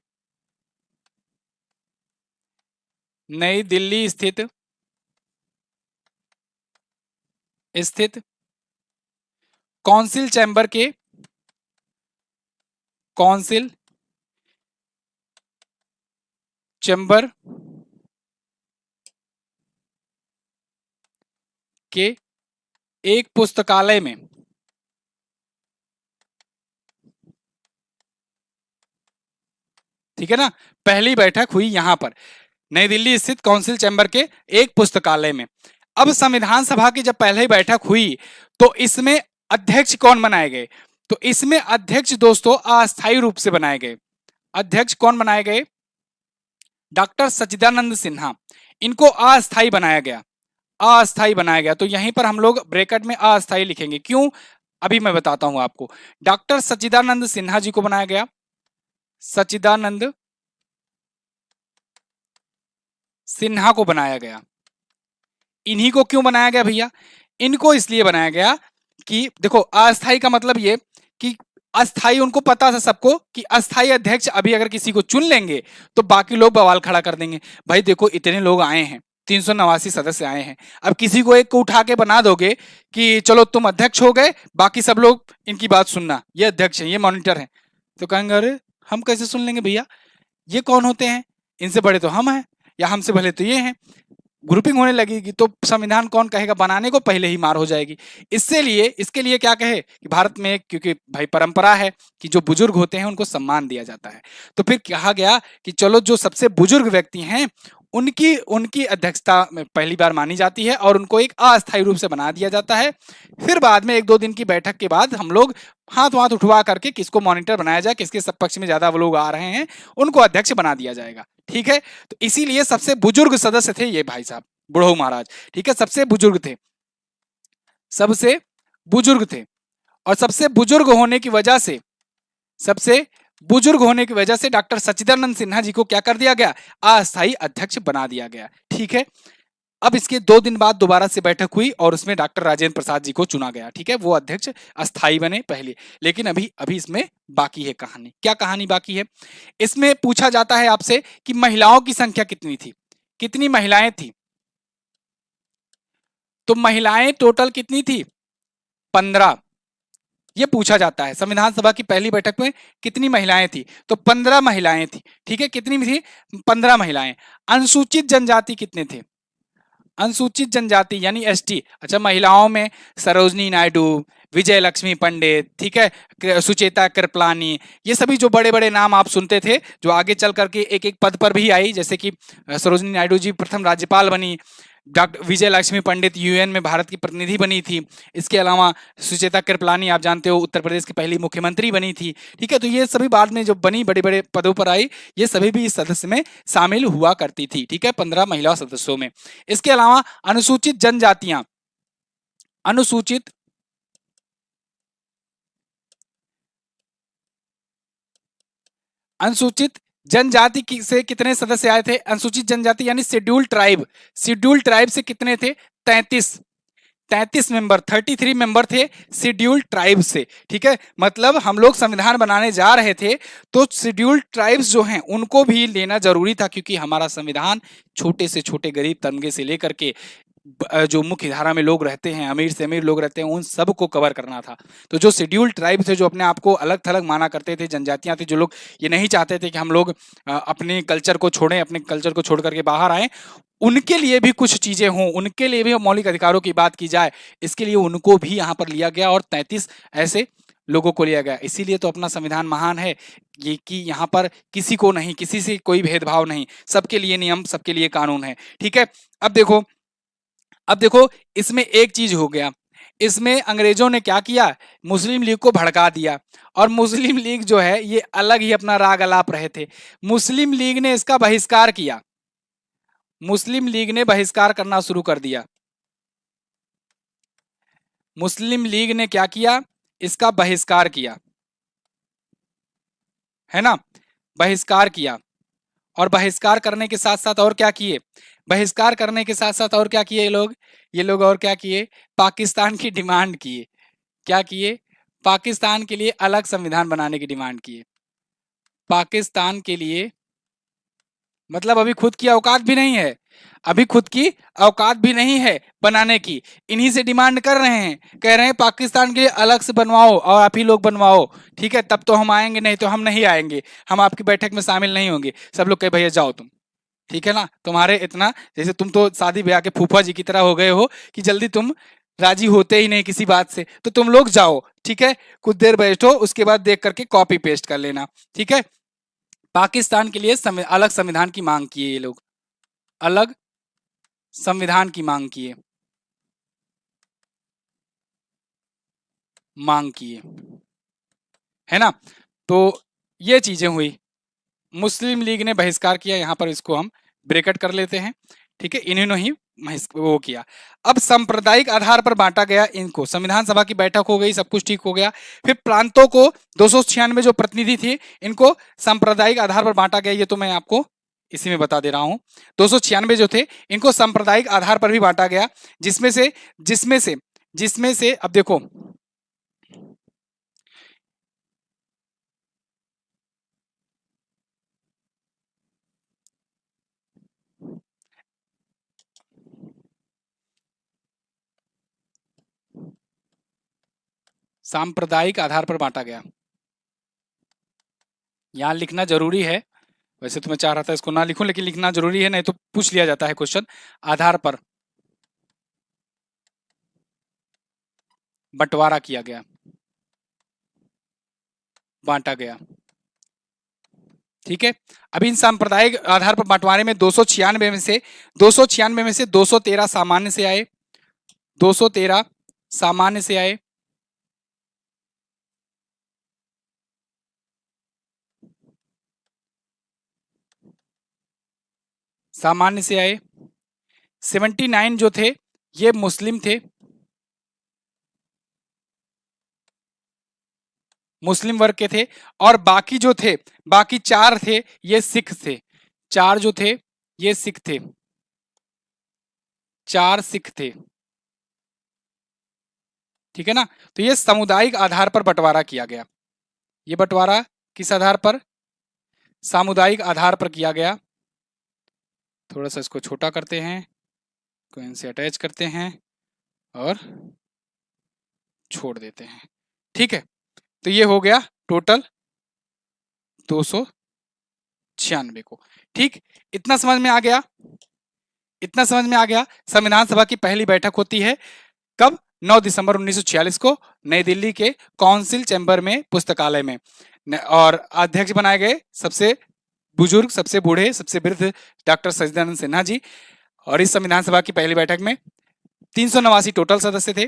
नई दिल्ली स्थित स्थित काउंसिल चैम्बर के, काउंसिल चैम्बर के एक पुस्तकालय में, ठीक है ना, पहली बैठक हुई यहां पर नई दिल्ली स्थित काउंसिल चैम्बर के एक पुस्तकालय में। अब संविधान सभा की जब पहली बैठक हुई तो इसमें अध्यक्ष कौन बनाए गए, तो इसमें अध्यक्ष दोस्तों अस्थायी रूप से बनाए गए। अध्यक्ष कौन बनाए गए, डॉक्टर सच्चिदानंद सिन्हा, इनको अस्थायी बनाया गया, अस्थायी बनाया गया। तो यहीं पर हम लोग ब्रैकेट में अस्थायी लिखेंगे, क्यों, अभी मैं बताता हूं आपको। डॉक्टर सच्चिदानंद सिन्हा जी को बनाया गया, सच्चिदानंद सिन्हा को बनाया गया। इन्हीं को क्यों बनाया गया भैया, इनको इसलिए बनाया गया कि देखो अस्थायी का मतलब ये कि अस्थायी, उनको पता था सबको कि अस्थायी अध्यक्ष अभी अगर किसी को चुन लेंगे तो बाकी लोग बवाल खड़ा कर देंगे। भाई देखो इतने लोग आए हैं, 389 सदस्य आए हैं। अब किसी को एक को उठा के बना दोगे कि चलो तुम अध्यक्ष हो गए, बाकी सब लोग इनकी बात सुनना, ये अध्यक्ष है, ये मॉनिटर है, तो कहेंगे अरे हम कैसे सुन लेंगे भैया, ये कौन होते हैं, इनसे बड़े तो हम हैं या हमसे भले तो ये हैं। ग्रुपिंग होने लगेगी तो संविधान कौन कहेगा, बनाने को पहले ही मार हो जाएगी। इसके लिए क्या कहे कि भारत में, क्योंकि भाई परंपरा है कि जो बुजुर्ग होते हैं उनको सम्मान दिया जाता है, तो फिर कहा गया कि चलो जो सबसे बुजुर्ग व्यक्ति हैं उनकी उनकी अध्यक्षता में पहली बार मानी जाती है और उनको एक अस्थायी रूप से बना दिया जाता है। फिर बाद में 1-2 दिन की बैठक के बाद हम लोग हाथ वाथ उठवा करके किसको मॉनिटर बनाया जाए, किसके सब पक्ष में ज्यादा लोग आ रहे हैं उनको अध्यक्ष बना दिया जाएगा। ठीक है, तो इसीलिए सबसे बुजुर्ग सदस्य थे ये भाई साहब बुढ़ऊ महाराज। ठीक है, सबसे बुजुर्ग थे, सबसे बुजुर्ग थे। और सबसे बुजुर्ग होने की वजह से डॉक्टर सच्चिदानंद सिन्हा जी को क्या कर दिया गया, अस्थायी अध्यक्ष बना दिया गया। ठीक है, अब इसके 2 दिन बाद दोबारा से बैठक हुई और उसमें डॉक्टर राजेंद्र प्रसाद जी को चुना गया। ठीक है, वो अध्यक्ष अस्थायी बने पहले। लेकिन अभी अभी इसमें बाकी है कहानी। क्या कहानी बाकी है, इसमें पूछा जाता है आपसे कि महिलाओं की संख्या कितनी थी, कितनी महिलाएं थी, तो महिलाएं टोटल कितनी थी, 15। ये पूछा जाता है संविधान सभा की पहली बैठक में कितनी महिलाएं थी, तो 15 महिलाएं थी। ठीक है, कितनी थी, 15 महिलाएं। अनुसूचित जनजाति कितने थे, अनुसूचित जनजाति यानी एसटी, अच्छा महिलाओं में सरोजनी नायडू, विजय लक्ष्मी पंडित, ठीक है, सुचेता कृपलानी, ये सभी जो बड़े बड़े नाम आप सुनते थे जो आगे चल करके एक एक पद पर भी आई, जैसे कि सरोजनी नायडू जी प्रथम राज्यपाल बनी, डॉक्टर विजय लक्ष्मी पंडित यूएन में भारत की प्रतिनिधि बनी थी, इसके अलावा सुचेता कृपलानी आप जानते हो उत्तर प्रदेश की पहली मुख्यमंत्री बनी थी। ठीक है, तो ये सभी बाद में जो बनी बड़े बड़े पदों पर आई, ये सभी भी इस सदस्य में शामिल हुआ करती थी। ठीक है, 15 महिला सदस्यों में। इसके अलावा अनुसूचित जनजातियां, अनुसूचित अनुसूचित जनजाति से कितने सदस्य आए थे, अनुसूचित जनजाति यानी शेड्यूल्ड ट्राइब, शेड्यूल्ड ट्राइब से कितने थे, 33, 33 मेंबर, 33 मेंबर थे शेड्यूल्ड ट्राइब से। ठीक है, मतलब हम लोग संविधान बनाने जा रहे थे तो शेड्यूल्ड ट्राइब्स जो हैं उनको भी लेना जरूरी था, क्योंकि हमारा संविधान छोटे से छोटे गरीब तबके से लेकर के जो मुख्य धारा में लोग रहते हैं, अमीर से अमीर लोग रहते हैं, उन सब को कवर करना था। तो जो शेड्यूल्ड ट्राइब थे, जो अपने आप को अलग थलग माना करते थे, जनजातियां थी, जो लोग ये नहीं चाहते थे कि हम लोग अपने कल्चर को छोड़ें, अपने कल्चर को छोड़ करके बाहर आए, उनके लिए भी कुछ चीजें हों, उनके लिए भी मौलिक अधिकारों की बात की जाए, इसके लिए उनको भी यहाँ पर लिया गया और 33 ऐसे लोगों को लिया गया। इसीलिए तो अपना संविधान महान है, ये कि यहाँ पर किसी को नहीं, किसी से कोई भेदभाव नहीं, सबके लिए नियम, सबके लिए कानून है। ठीक है, अब देखो इसमें एक चीज हो गया, इसमें अंग्रेजों ने क्या किया, मुस्लिम लीग को भड़का दिया, और मुस्लिम लीग जो है ये अलग ही अपना राग अलाप रहे थे, मुस्लिम लीग ने इसका बहिष्कार किया, मुस्लिम लीग ने बहिष्कार करना शुरू कर दिया। मुस्लिम लीग ने क्या किया, इसका बहिष्कार किया, है ना, बहिष्कार किया। और बहिष्कार करने के साथ साथ और क्या किए, बहिष्कार करने के साथ साथ और क्या किए ये लोग और क्या किए, पाकिस्तान की डिमांड किए। क्या किए, पाकिस्तान के लिए अलग संविधान बनाने की डिमांड किए। पाकिस्तान के लिए, मतलब अभी खुद की औकात भी नहीं है, अभी खुद की औकात भी नहीं है बनाने की, इन्हीं से डिमांड कर रहे हैं, कह रहे हैं पाकिस्तान के लिए अलग से बनवाओ और आप ही लोग बनवाओ। ठीक है, तब तो हम आएंगे, नहीं तो हम नहीं आएंगे, हम आपकी बैठक में शामिल नहीं होंगे। सब लोग कहे भैया जाओ तुम, ठीक है ना, तुम्हारे इतना, जैसे तुम तो शादी ब्याह के फूफा जी की तरह हो गए हो कि जल्दी तुम राजी होते ही नहीं किसी बात से, तो तुम लोग जाओ। ठीक है, कुछ देर बैठो, उसके बाद देख करके कॉपी पेस्ट कर लेना। ठीक है, पाकिस्तान के लिए अलग संविधान की मांग किए ये लोग, अलग संविधान की मांग किए, है ना। तो ये चीजें हुई, मुस्लिम लीग ने बहिष्कार किया, यहां पर इसको हम ब्रेकेट कर लेते हैं। ठीक है, इन्होंने ही वो किया। अब सांप्रदायिक आधार पर बांटा गया इनको, संविधान सभा की बैठक हो गई, सब कुछ ठीक हो गया। फिर प्रांतों को 296 जो प्रतिनिधि थे इनको सांप्रदायिक आधार पर बांटा गया, ये तो मैं आपको इसी में बता दे रहा हूं। 296 जो थे इनको सांप्रदायिक आधार पर भी बांटा गया, जिसमें से अब देखो, सांप्रदायिक आधार पर बांटा गया। यहाँ लिखना जरूरी है, वैसे तो मैं चाह रहा था इसको ना लिखूं, लेकिन लिखना जरूरी है, नहीं तो पूछ लिया जाता है क्वेश्चन। आधार पर बंटवारा किया गया, बांटा गया। ठीक है, अभी इन सांप्रदायिक आधार पर बंटवारे में 296 में से 213 सामान्य से आए, 213 सामान्य से आए, सामान्य से आए। 79 जो थे ये मुस्लिम थे, मुस्लिम वर्ग के थे। और बाकी जो थे, बाकी 4 थे ये सिख थे, 4 जो थे ये सिख थे, 4 सिख थे। ठीक है ना, तो ये सामुदायिक आधार पर बंटवारा किया गया। ये बंटवारा किस आधार पर? सामुदायिक आधार पर किया गया। थोड़ा सा इसको छोटा करते हैं, को इनसे अटैच करते हैं और छोड़ देते हैं। ठीक है, तो ये हो गया टोटल 296 को। ठीक, इतना समझ में आ गया, इतना समझ में आ गया। संविधान सभा की पहली बैठक होती है कब? 9 दिसंबर 1946 को नई दिल्ली के काउंसिल चैम्बर में, पुस्तकालय में। और अध्यक्ष बनाए गए सबसे बुजुर्ग, सबसे बूढ़े, सबसे वृद्ध डॉक्टर सच्चिदानंद सिन्हा जी। और इस संविधान सभा की पहली बैठक में 389 टोटल सदस्य थे।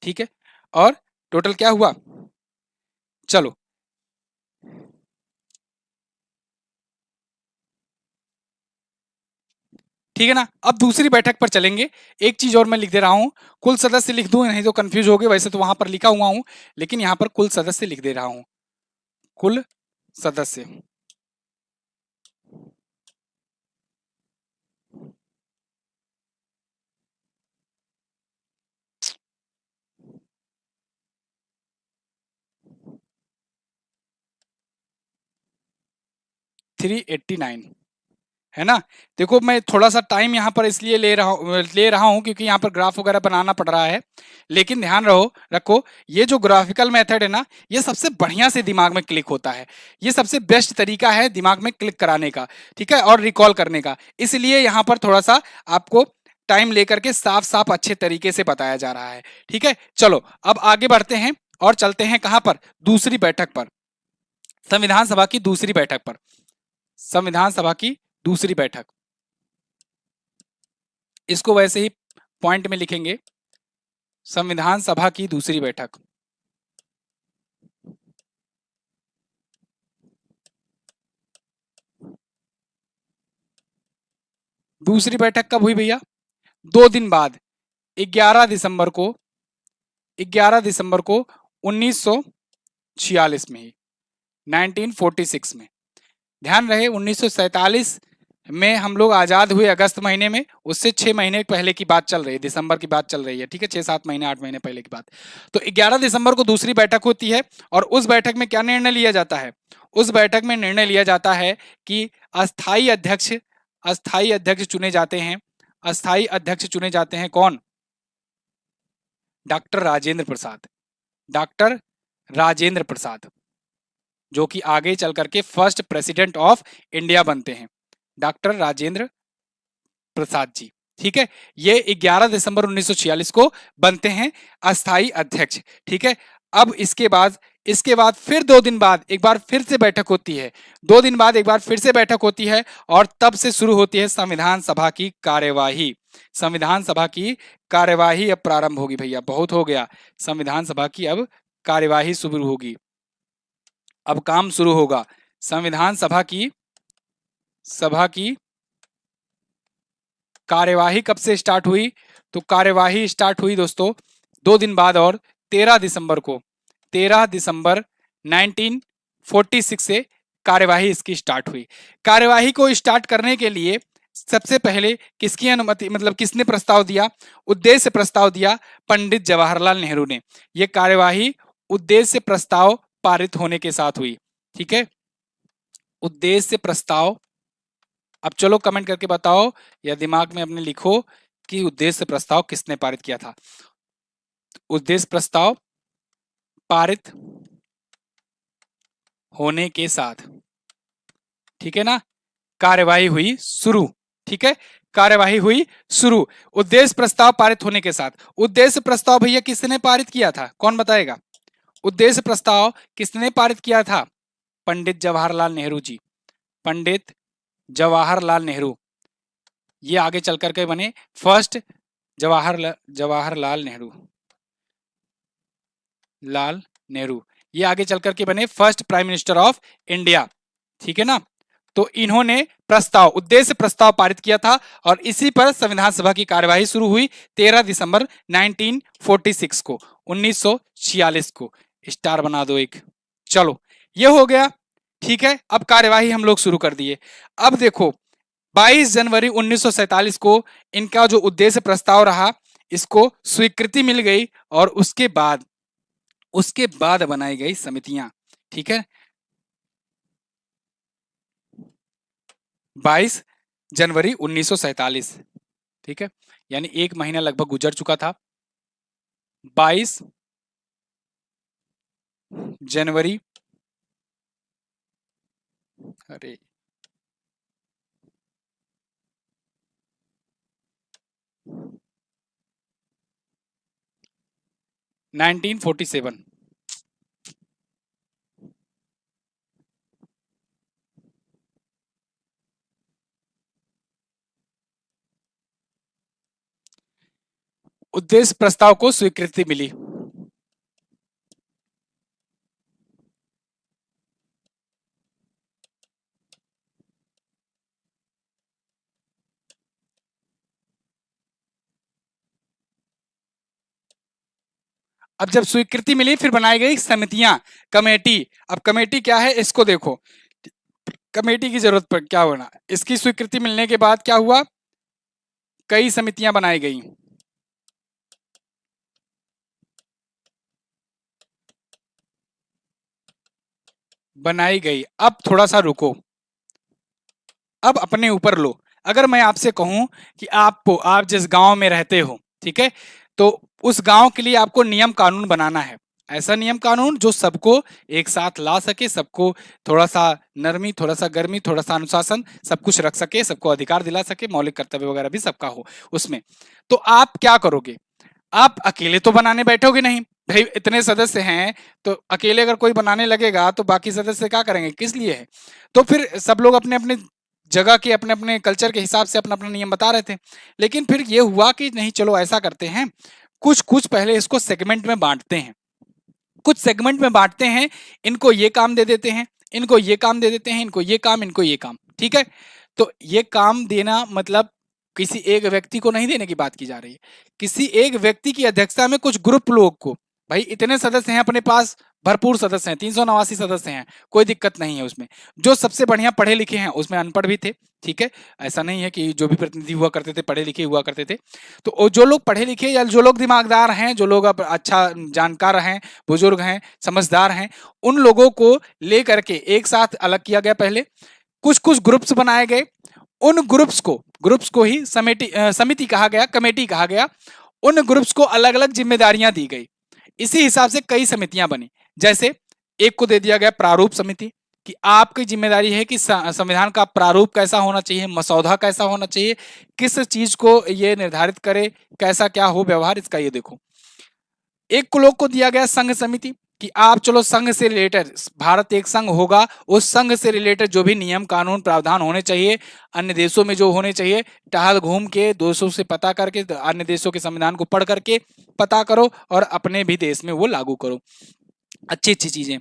ठीक है, और टोटल क्या हुआ? चलो, ठीक है ना, अब दूसरी बैठक पर चलेंगे। एक चीज और मैं लिख दे रहा हूं, कुल सदस्य लिख दूं, नहीं तो कंफ्यूज हो गए। वैसे तो वहां पर लिखा हुआ हूं, लेकिन यहां पर कुल सदस्य लिख दे रहा हूं। कुल सदस्य 389 है ना। देखो, मैं थोड़ा सा टाइम यहाँ पर इसलिए ले रहा हूँ क्योंकि यहाँ पर ग्राफ वगैरह बनाना पड़ रहा है। लेकिन ध्यान रखो, ये जो ग्राफिकल मेथड है ना, ये सबसे बढ़िया से दिमाग में क्लिक होता है। ये सबसे बेस्ट तरीका है दिमाग में क्लिक कराने का, ठीक है, और रिकॉल करने का। इसलिए यहाँ पर थोड़ा सा आपको टाइम लेकर के साफ साफ अच्छे तरीके से बताया जा रहा है। ठीक है, चलो अब आगे बढ़ते हैं और चलते हैं कहाँ पर? दूसरी बैठक पर, संविधान सभा की दूसरी बैठक पर। संविधान सभा की दूसरी बैठक, इसको वैसे ही पॉइंट में लिखेंगे, संविधान सभा की दूसरी बैठक। दूसरी बैठक कब हुई भैया? 2 दिन बाद, 11 दिसंबर को, 11 दिसंबर को 1946 में ही, 1946 में। ध्यान रहे 1947 में हम लोग आजाद हुए अगस्त महीने में, उससे 6 महीने पहले की बात चल रही है, दिसंबर की बात चल रही है। ठीक है, 6-7 महीने 8 महीने पहले की बात। तो 11 दिसंबर को दूसरी बैठक होती है, और उस बैठक में क्या निर्णय लिया जाता है? उस बैठक में निर्णय लिया जाता है कि अस्थाई अध्यक्ष, अस्थाई अध्यक्ष चुने जाते हैं। अस्थाई अध्यक्ष चुने जाते हैं कौन? डॉक्टर राजेंद्र प्रसाद, डॉक्टर राजेंद्र प्रसाद, जो कि आगे चल करके फर्स्ट प्रेसिडेंट ऑफ इंडिया बनते हैं, डॉक्टर राजेंद्र प्रसाद जी। ठीक है, ये 11 दिसंबर 1946 को बनते हैं अस्थाई अध्यक्ष। ठीक है, अब इसके बाद फिर 2 दिन बाद एक बार फिर से बैठक होती है। 2 दिन बाद एक बार फिर से बैठक होती है, और तब से शुरू होती है संविधान सभा की कार्यवाही। संविधान सभा की कार्यवाही अब प्रारंभ होगी भैया, बहुत हो गया। संविधान सभा की अब कार्यवाही शुरू होगी, अब काम शुरू होगा। संविधान सभा की कार्यवाही कब से स्टार्ट हुई? तो कार्यवाही स्टार्ट हुई दोस्तों 2 दिन बाद, और 13 दिसंबर को, 13 दिसंबर 1946 से कार्यवाही इसकी स्टार्ट हुई। कार्यवाही को स्टार्ट करने के लिए सबसे पहले किसकी अनुमति, मतलब किसने प्रस्ताव दिया? उद्देश्य प्रस्ताव दिया पंडित जवाहरलाल नेहरू ने। यह कार्यवाही उद्देश्य प्रस्ताव पारित होने के साथ हुई। ठीक है, उद्देश्य प्रस्ताव। अब चलो कमेंट करके बताओ या दिमाग में अपने लिखो कि उद्देश्य प्रस्ताव किसने पारित किया था। उद्देश्य प्रस्ताव पारित होने के साथ, ठीक है ना, कार्यवाही हुई शुरू। ठीक है, कार्यवाही हुई शुरू उद्देश्य प्रस्ताव पारित होने के साथ। उद्देश्य प्रस्ताव भैया किसने पारित किया था, कौन बताएगा? उद्देश्य प्रस्ताव किसने पारित किया था? पंडित जवाहरलाल नेहरू जी। पंडित जवाहरलाल नेहरू, ये आगे चल करके बने फर्स्ट जवाहरलाल नेहरू, लाल नेहरू, ये आगे चल करके बने first prime minister of India. ठीक है ना, तो इन्होंने प्रस्ताव, उद्देश्य प्रस्ताव पारित किया था और इसी पर संविधान सभा की कार्यवाही शुरू हुई 13 दिसंबर 1946 को, 1946 को। स्टार बना दो एक। चलो, ये हो गया। ठीक है, अब कार्यवाही हम लोग शुरू कर दिए। अब देखो 22 जनवरी 1947 को इनका जो उद्देश्य प्रस्ताव रहा, इसको स्वीकृति मिल गई और उसके बाद बनाई गई समितियां। ठीक है, 22 जनवरी 1947, ठीक है, यानी एक महीना लगभग गुजर चुका था। 22 जनवरी, अरे 1947, उद्देश्य प्रस्ताव को स्वीकृति मिली। अब जब स्वीकृति मिली फिर बनाई गई समितियां, कमेटी। अब कमेटी क्या है इसको देखो, कमेटी की जरूरत पर क्या होना, इसकी स्वीकृति मिलने के बाद क्या हुआ, कई समितियां बनाई गई। अब थोड़ा सा रुको, अब अपने ऊपर लो। अगर मैं आपसे कहूं कि आप जिस गांव में रहते हो, ठीक है, तो उस गांव के लिए आपको नियम कानून बनाना है। ऐसा नियम कानून जो सबको एक साथ ला सके, सबको थोड़ा सा नरमी, थोड़ा सा गर्मी, थोड़ा सा अनुशासन, सब कुछ रख सके, सबको अधिकार दिला सके, मौलिक कर्तव्य वगैरह भी सबका हो उसमें। तो आप क्या करोगे? आप अकेले तो बनाने बैठोगे नहीं भाई, इतने सदस्य हैं तो अकेले अगर कोई बनाने लगेगा तो बाकी सदस्य क्या करेंगे, किस लिए है? तो फिर सब लोग अपने अपने जगह के, अपने अपने कल्चर के हिसाब से अपना अपना नियम बता रहे थे। लेकिन फिर ये हुआ कि नहीं, चलो ऐसा करते हैं, कुछ कुछ पहले इसको सेगमेंट में बांटते हैं, कुछ सेगमेंट में बांटते हैं, इनको ये काम दे देते हैं, इनको ये काम दे देते हैं, इनको ये काम, इनको ये काम। ठीक है, तो ये काम देना मतलब किसी एक व्यक्ति को नहीं देने की बात की जा रही है, किसी एक व्यक्ति की अध्यक्षता में कुछ ग्रुप लोग को। भाई इतने सदस्य हैं अपने पास, भरपूर सदस्य हैं, 389 सदस्य हैं, कोई दिक्कत नहीं है उसमें। जो सबसे बढ़िया पढ़े लिखे हैं उसमें अनपढ़ भी थे। ठीक है, ऐसा नहीं है कि जो भी प्रतिनिधि हुआ करते थे पढ़े लिखे हुआ करते थे। तो जो लोग पढ़े लिखे या जो लोग दिमागदार हैं, जो लोग अब अच्छा जानकार हैं, बुजुर्ग हैं, समझदार हैं, उन लोगों को लेकर के एक साथ अलग किया गया। पहले कुछ कुछ ग्रुप्स बनाए गए, उन ग्रुप्स को ही समिति कहा गया, कमेटी कहा गया। उन ग्रुप्स को अलग अलग जिम्मेदारियां दी गई, इसी हिसाब से कई समितियां बनी। जैसे एक को दे दिया गया प्रारूप समिति, कि आपकी जिम्मेदारी है कि संविधान का प्रारूप कैसा होना चाहिए, मसौदा कैसा होना चाहिए, किस चीज को ये निर्धारित करे, कैसा क्या हो व्यवहार इसका, ये देखो। एक को लोग को दिया गया संघ समिति, कि आप चलो संघ से रिलेटेड, भारत एक संघ होगा, उस संघ से रिलेटेड जो भी नियम कानून प्रावधान होने चाहिए, अन्य देशों में जो होने चाहिए, टहल घूम के देशों से पता करके, अन्य देशों के संविधान को पढ़ करके पता करो और अपने भी देश में वो लागू करो, अच्छी अच्छी चीजें।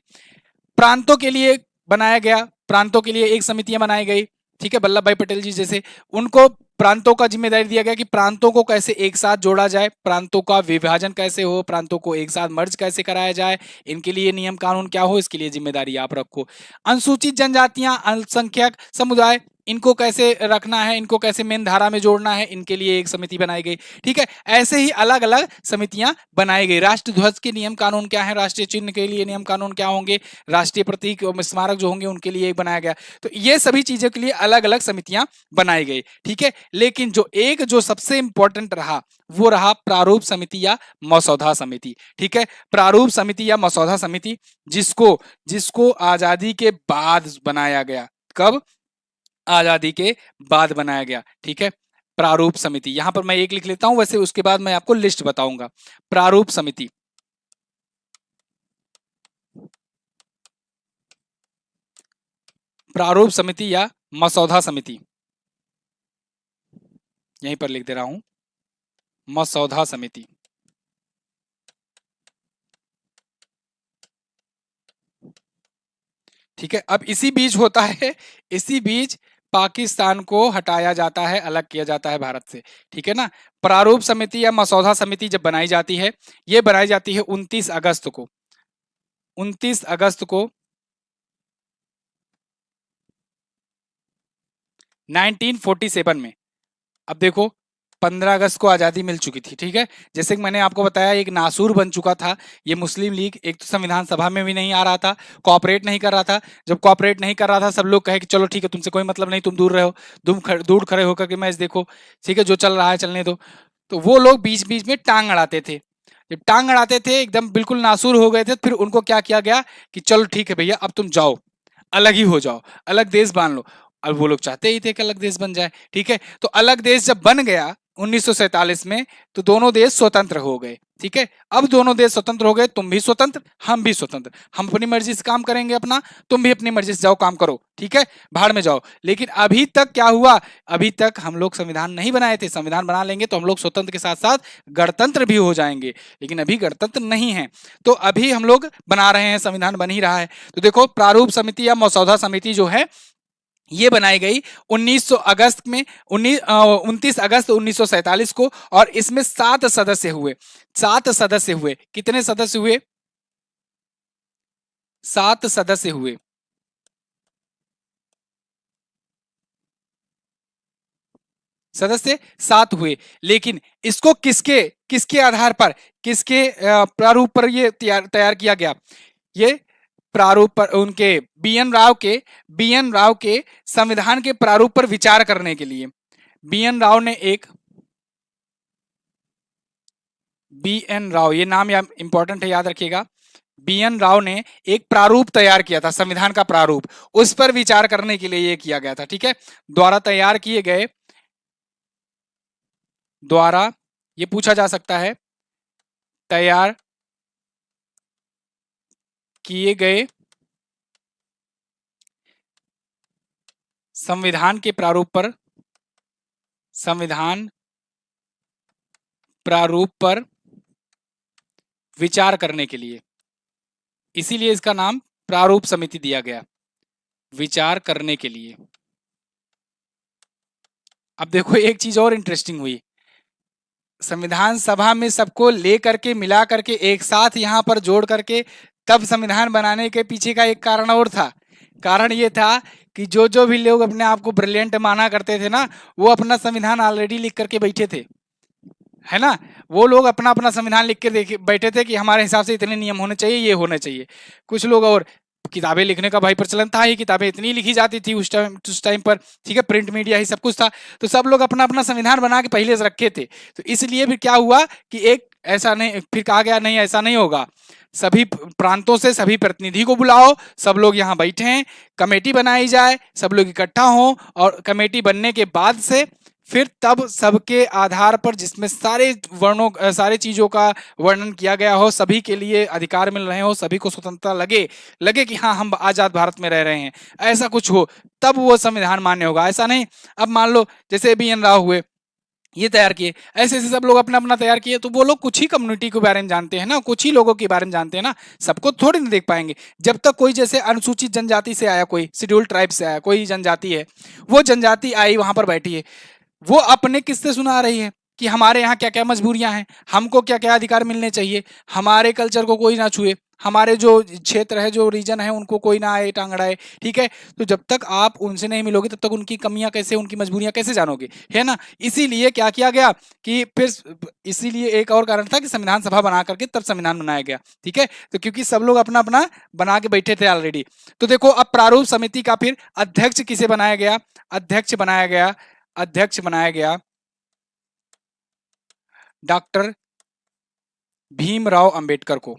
प्रांतों के लिए बनाया गया, प्रांतों के लिए एक समितियां बनाई गई। ठीक है, वल्लभ भाई पटेल जी जैसे, उनको प्रांतों का जिम्मेदारी दिया गया कि प्रांतों को कैसे एक साथ जोड़ा जाए, प्रांतों का विभाजन कैसे हो, प्रांतों को एक साथ मर्ज कैसे कराया जाए, इनके लिए नियम कानून क्या हो, इसके लिए जिम्मेदारी आप रखो। अनुसूचित जनजातियां, अल्पसंख्यक समुदाय, इनको कैसे रखना है, इनको कैसे मेन धारा में जोड़ना है, इनके लिए एक समिति बनाई गई। ठीक है, ऐसे ही अलग अलग समितियां बनाई गई। राष्ट्र ध्वज के नियम कानून क्या है, राष्ट्रीय चिन्ह के लिए नियम कानून क्या होंगे, राष्ट्रीय प्रतीक स्मारक जो होंगे उनके लिए एक बनाया गया। तो ये सभी चीजों के लिए अलग अलग समितियां बनाई गई। ठीक है, लेकिन जो सबसे इंपॉर्टेंट रहा वो रहा प्रारूप समिति या मसौदा समिति। ठीक है, प्रारूप समिति या मसौदा समिति, जिसको जिसको आजादी के बाद बनाया गया। कब? आजादी के बाद बनाया गया। ठीक है, प्रारूप समिति, यहां पर मैं एक लिख लेता हूं, वैसे उसके बाद मैं आपको लिस्ट बताऊंगा। प्रारूप समिति, प्रारूप समिति या मसौदा समिति, यहीं पर लिख दे रहा हूं, मसौदा समिति। ठीक है, अब इसी बीच होता है, इसी बीच पाकिस्तान को हटाया जाता है, अलग किया जाता है भारत से। ठीक है ना, प्रारूप समिति या मसौदा समिति जब बनाई जाती है, ये बनाई जाती है 29 अगस्त को, 29 अगस्त को 1947 में। अब देखो, 15 अगस्त को आजादी मिल चुकी थी। ठीक है, जैसे कि मैंने आपको बताया एक नासूर बन चुका था ये मुस्लिम लीग। एक तो संविधान सभा में भी नहीं आ रहा था, कोऑपरेट नहीं कर रहा था। जब कोऑपरेट नहीं कर रहा था, सब लोग कहे कि चलो ठीक है, तुमसे कोई मतलब नहीं, तुम दूर रहो, दूर खड़े होकर के मैच देखो, ठीक है, जो चल रहा है चलने दो। तो वो लोग बीच बीच में टांग अड़ाते थे। जब टांग अड़ाते थे, एकदम बिल्कुल नासूर हो गए थे, फिर उनको क्या किया गया कि चलो ठीक है भैया, अब तुम जाओ, अलग ही हो जाओ, अलग देश बांध लो। अब वो लोग चाहते ही थे कि अलग देश बन जाए। ठीक है, तो अलग देश जब बन गया 1947 में, तो दोनों देश स्वतंत्र हो गए। ठीक है, अब दोनों देश स्वतंत्र हो गए, तुम भी स्वतंत्र, हम भी स्वतंत्र, हम अपनी मर्जी से काम करेंगे अपना, तुम भी अपनी मर्जी से जाओ काम करो। ठीक है, भाड़ में जाओ। लेकिन अभी तक क्या हुआ, अभी तक हम लोग संविधान नहीं बनाए थे। संविधान बना लेंगे तो हम लोग स्वतंत्र के साथ साथ गणतंत्र भी हो जाएंगे, लेकिन अभी गणतंत्र नहीं है, तो अभी हम लोग बना रहे हैं, संविधान बन ही रहा है। तो देखो, प्रारूप समिति या मसौदा समिति जो है ये बनाई गई 1900 अगस्त में, 29 अगस्त 1947 को, और इसमें 7 सदस्य हुए। 7 सदस्य हुए। कितने सदस्य हुए? 7 सदस्य हुए। सदस्य 7 हुए। लेकिन इसको किसके किसके आधार पर, किसके प्रारूप पर ये तैयार किया गया? ये प्रारूप पर उनके बी एन राव के संविधान के प्रारूप पर विचार करने के लिए बी एन राव, ये नाम इंपॉर्टेंट है, याद रखिएगा। बी एन राव ने एक प्रारूप तैयार किया था, संविधान का प्रारूप, उस पर विचार करने के लिए ये किया गया था। ठीक है, द्वारा तैयार किए गए, द्वारा ये पूछा जा सकता है, तैयार किए गए संविधान के प्रारूप पर, संविधान प्रारूप पर विचार करने के लिए, इसीलिए इसका नाम प्रारूप समिति दिया गया, विचार करने के लिए। अब देखो, एक चीज और इंटरेस्टिंग हुई, संविधान सभा में सबको ले करके मिला करके एक साथ यहां पर जोड़ करके तब संविधान बनाने के पीछे का एक कारण और था। कारण ये था कि जो जो भी लोग अपने आप को ब्रिलियंट माना करते थे ना, वो अपना संविधान ऑलरेडी लिख करके बैठे थे, है ना। वो लोग अपना अपना संविधान लिख के देखे बैठे थे कि हमारे हिसाब से इतने नियम होने चाहिए, ये होने चाहिए। कुछ लोग और किताबें लिखने का भाई प्रचलन था ही, किताबें इतनी लिखी जाती थी उस टाइम पर। ठीक है, प्रिंट मीडिया ही सब कुछ था, तो सब लोग अपना अपना संविधान बना के पहले से रखे थे। तो इसलिए फिर क्या हुआ कि एक ऐसा नहीं, फिर कहा गया नहीं ऐसा नहीं होगा, सभी प्रांतों से सभी प्रतिनिधि को बुलाओ, सब लोग यहाँ बैठे हैं, कमेटी बनाई जाए, सब लोग इकट्ठा हों, और कमेटी बनने के बाद से फिर तब सबके आधार पर, जिसमें सारे वर्णों सारे चीजों का वर्णन किया गया हो, सभी के लिए अधिकार मिल रहे हो, सभी को स्वतंत्रता लगे लगे कि हाँ हम आजाद भारत में रह रहे हैं, ऐसा कुछ हो, तब वो संविधान मान्य होगा। ऐसा नहीं अब मान लो जैसे बी एन राव हुए, ये तैयार किए, ऐसे ऐसे सब लोग अपना अपना तैयार किए, तो वो लोग कुछ ही कम्युनिटी के बारे में जानते हैं ना, कुछ ही लोगों के बारे में जानते हैं ना, सबको थोड़ी ना देख पाएंगे। जब तक कोई जैसे अनुसूचित जनजाति से आया, कोई शेड्यूल्ड ट्राइब से आया, कोई जनजाति है, वो जनजाति आई वहां पर बैठी है, वो अपने किस्से सुना रही है, कि हमारे यहाँ क्या क्या मजबूरियां हैं, हमको क्या क्या अधिकार मिलने चाहिए, हमारे कल्चर को कोई ना छुए, हमारे जो क्षेत्र है, जो रीजन है, उनको कोई ना आए टांग अड़ाए। ठीक है, तो जब तक आप उनसे नहीं मिलोगे तब तक उनकी कमियां कैसे, उनकी मजबूरियां कैसे जानोगे, है ना। इसीलिए क्या किया गया कि फिर इसीलिए एक और कारण था कि संविधान सभा बना करके तब संविधान बनाया गया। ठीक है, तो क्योंकि सब लोग अपना अपना बना के बैठे थे ऑलरेडी। तो देखो अब प्रारूप समिति का फिर अध्यक्ष किसे बनाया गया, अध्यक्ष बनाया गया डॉक्टर भीमराव अंबेडकर को।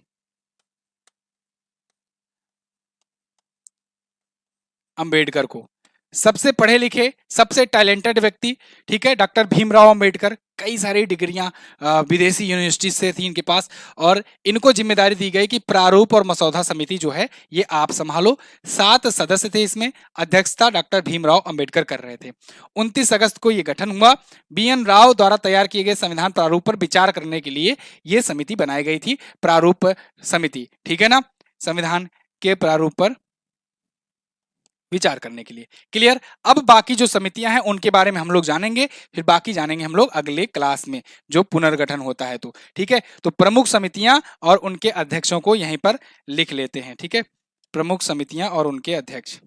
अंबेडकर को, सबसे पढ़े लिखे, सबसे टैलेंटेड व्यक्ति, ठीक है, डॉक्टर भीमराव अंबेडकर। कई सारी डिग्रियां विदेशी यूनिवर्सिटी से थी इनके पास, और इनको जिम्मेदारी दी गई कि प्रारूप और मसौदा समिति जो है ये आप संभालो। 7 सदस्य थे इसमें, अध्यक्षता डॉक्टर भीमराव अंबेडकर कर रहे थे। 29 अगस्त को ये गठन हुआ। बी एन राव द्वारा तैयार किए गए संविधान प्रारूप पर विचार करने के लिए ये समिति बनाई गई थी, प्रारूप समिति। ठीक है ना, संविधान के प्रारूप पर विचार करने के लिए। क्लियर। अब बाकी जो समितियां हैं उनके बारे में हम लोग जानेंगे, फिर बाकी जानेंगे हम लोग अगले क्लास में, जो पुनर्गठन होता है। तो ठीक है, तो प्रमुख समितियां और उनके अध्यक्षों को यहीं पर लिख लेते हैं। ठीक है, प्रमुख समितियां और उनके अध्यक्ष।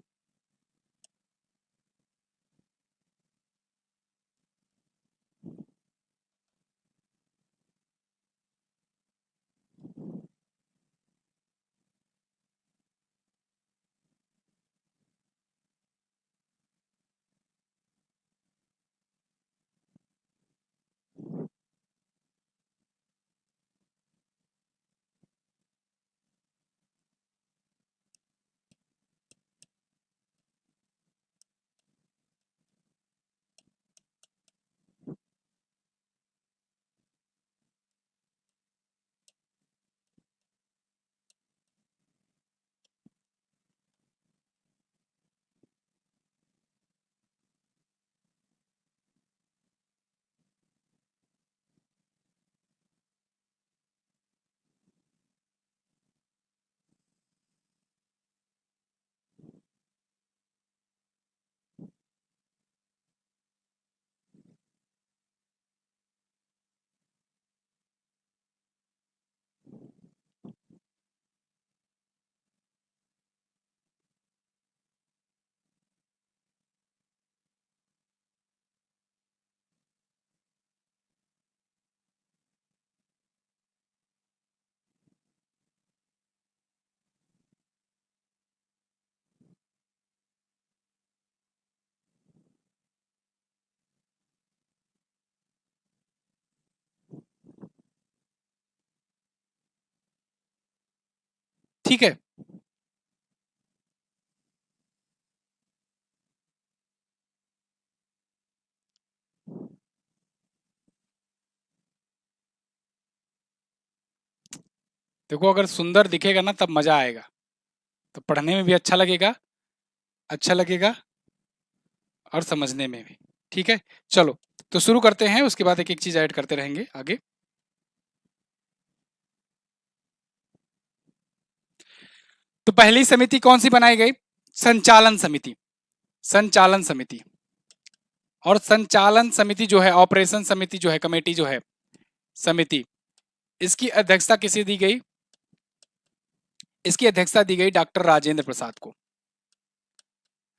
ठीक है, देखो अगर सुंदर दिखेगा ना तब मजा आएगा, तो पढ़ने में भी अच्छा लगेगा और समझने में भी। ठीक है, चलो तो शुरू करते हैं, उसके बाद एक एक चीज ऐड करते रहेंगे आगे। तो पहली समिति कौन सी बनाई गई, संचालन समिति। संचालन समिति, और संचालन समिति जो है, ऑपरेशन समिति जो है, कमेटी जो है, समिति, इसकी अध्यक्षता किसे दी गई, इसकी अध्यक्षता दी गई डॉक्टर राजेंद्र प्रसाद को।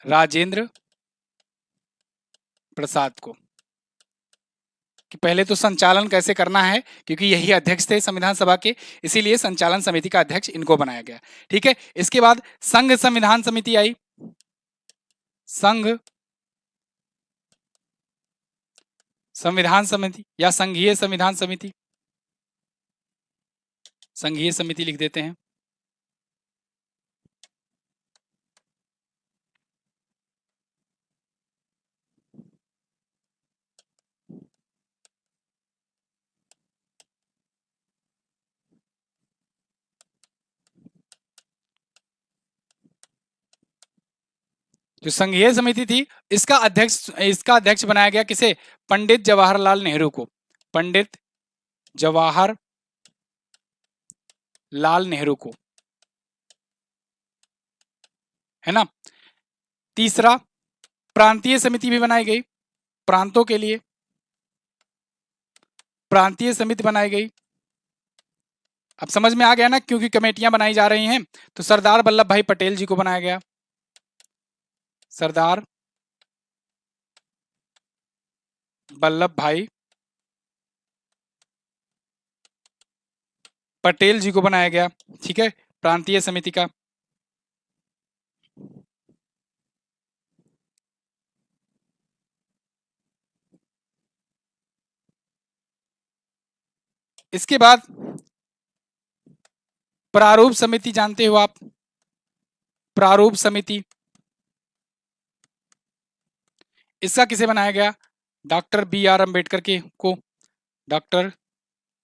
राजेंद्र प्रसाद को, कि पहले तो संचालन कैसे करना है, क्योंकि यही अध्यक्ष थे संविधान सभा के, इसीलिए संचालन समिति का अध्यक्ष इनको बनाया गया। ठीक है, इसके बाद संघ संविधान समिति आई। संघ संविधान समिति या संघीय संविधान समिति, संघीय समिति लिख देते हैं। जो संघीय समिति थी, इसका अध्यक्ष बनाया गया किसे, पंडित जवाहरलाल नेहरू को। पंडित जवाहर लाल नेहरू को, है ना। तीसरा, प्रांतीय समिति भी बनाई गई, प्रांतों के लिए। प्रांतीय समिति बनाई गई। अब समझ में आ गया ना, क्योंकि कमेटियां बनाई जा रही हैं। तो सरदार वल्लभ भाई पटेल जी को बनाया गया, सरदार वल्लभ भाई पटेल जी को बनाया गया, ठीक है, प्रांतीय समिति का। इसके बाद प्रारूप समिति, जानते हो आप, प्रारूप समिति, इसका किसे बनाया गया? डॉक्टर बी आर अम्बेडकर के को, डॉक्टर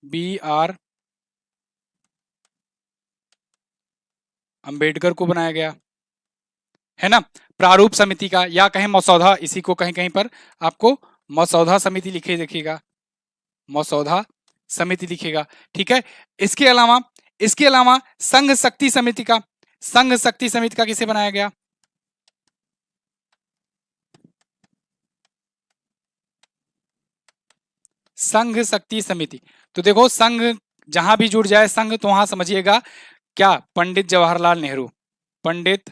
बी आर अम्बेडकर को बनाया गया, है ना, प्रारूप समिति का, या कहें मसौदा, इसी को कहीं कहीं पर आपको मसौदा समिति लिखे देखिएगा, मसौदा समिति लिखेगा, ठीक है। इसके अलावा संघ शक्ति समिति का, संघ शक्ति समिति का किसे बनाया गया? संघ शक्ति समिति। तो देखो, संघ जहां भी जुड़ जाए संघ, तो वहां समझिएगा क्या, पंडित जवाहरलाल नेहरू, पंडित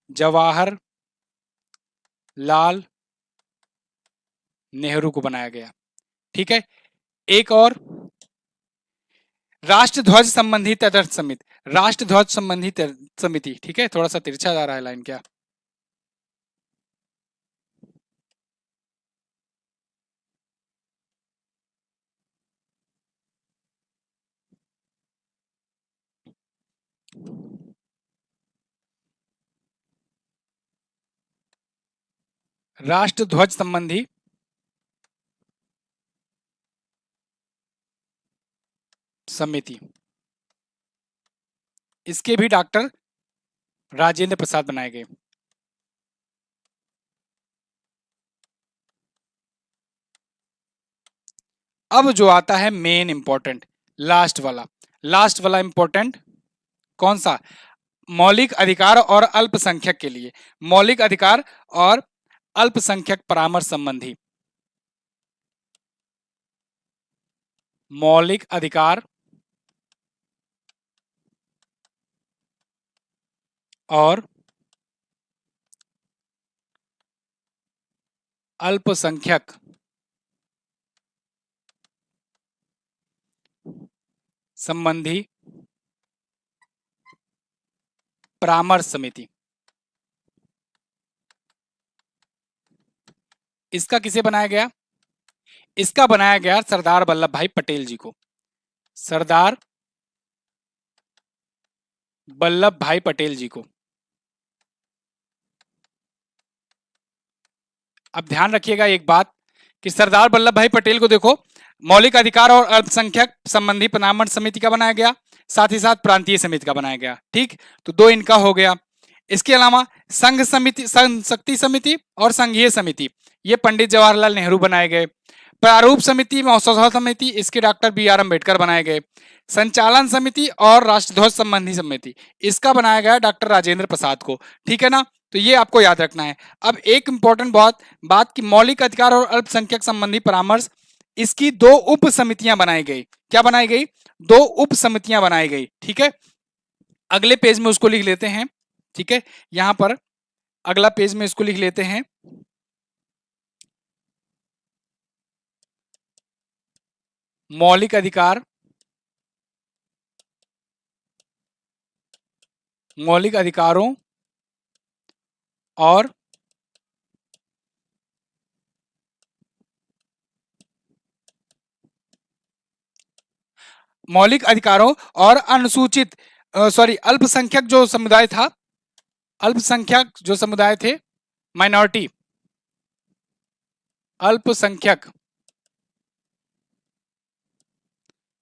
जवाहर लाल नेहरू को बनाया गया, ठीक है। एक और, राष्ट्र ध्वज संबंधी तदर्थ समिति, राष्ट्र ध्वज संबंधी समिति, ठीक है, थोड़ा सा तिरछा जा रहा है लाइन क्या, राष्ट्र ध्वज संबंधी समिति, इसके भी डॉक्टर राजेंद्र प्रसाद बनाए गए। अब जो आता है मेन इंपॉर्टेंट, लास्ट वाला इंपॉर्टेंट, कौन सा? मौलिक अधिकार और अल्पसंख्यक के लिए, मौलिक अधिकार और अल्पसंख्यक परामर्श संबंधी, मौलिक अधिकार और अल्पसंख्यक संबंधी परामर्श समिति, इसका किसे बनाया गया? इसका बनाया गया सरदार वल्लभ भाई पटेल जी को, सरदार वल्लभ भाई पटेल जी को। अब ध्यान रखिएगा एक बात, कि सरदार वल्लभ भाई पटेल को देखो, मौलिक अधिकार और अल्पसंख्यक संबंधी परामर्श समिति का बनाया गया, साथ ही साथ प्रांतीय समिति का बनाया गया, ठीक, तो दो इनका हो गया। इसके अलावा संघ समिति, संघ शक्ति समिति और संघीय समिति, ये पंडित जवाहरलाल नेहरू बनाए गए। प्रारूप समिति, मसौदा समिति, इसके डॉक्टर बी आर अम्बेडकर बनाए गए। संचालन समिति और राष्ट्रध्वज संबंधी समिति, इसका बनाया गया डॉक्टर राजेंद्र प्रसाद को, ठीक है ना, तो ये आपको याद रखना है। अब एक इंपॉर्टेंट बात की, मौलिक अधिकार और अल्पसंख्यक संबंधी परामर्श, इसकी दो उप समितियां बनाई गई। क्या बनाई गई? दो उप समितियां बनाई गई, ठीक है। अगले पेज में उसको लिख लेते हैं, ठीक है, यहां पर अगला पेज में इसको लिख लेते हैं, मौलिक अधिकार, मौलिक अधिकारों और मौलिक अधिकारों और अनुसूचित, सॉरी, अल्पसंख्यक जो समुदाय था, अल्पसंख्यक जो समुदाय थे, माइनॉरिटी, अल्पसंख्यक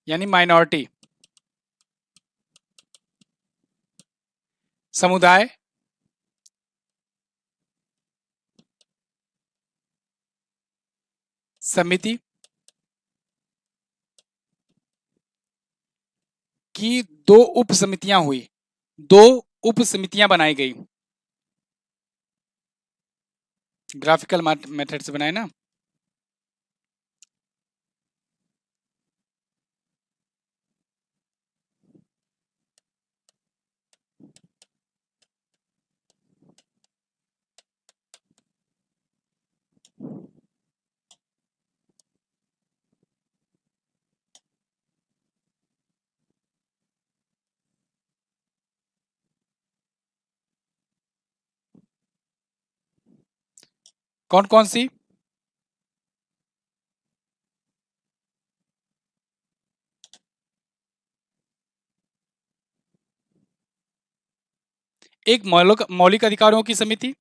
यानी माइनॉरिटी समुदाय समिति की दो उप समितियां हुई, दो उप समितियां बनाई गई, ग्राफिकल मेथड से बनाए ना, कौन कौन सी? एक मौलिक मौलिक अधिकारों की समिति,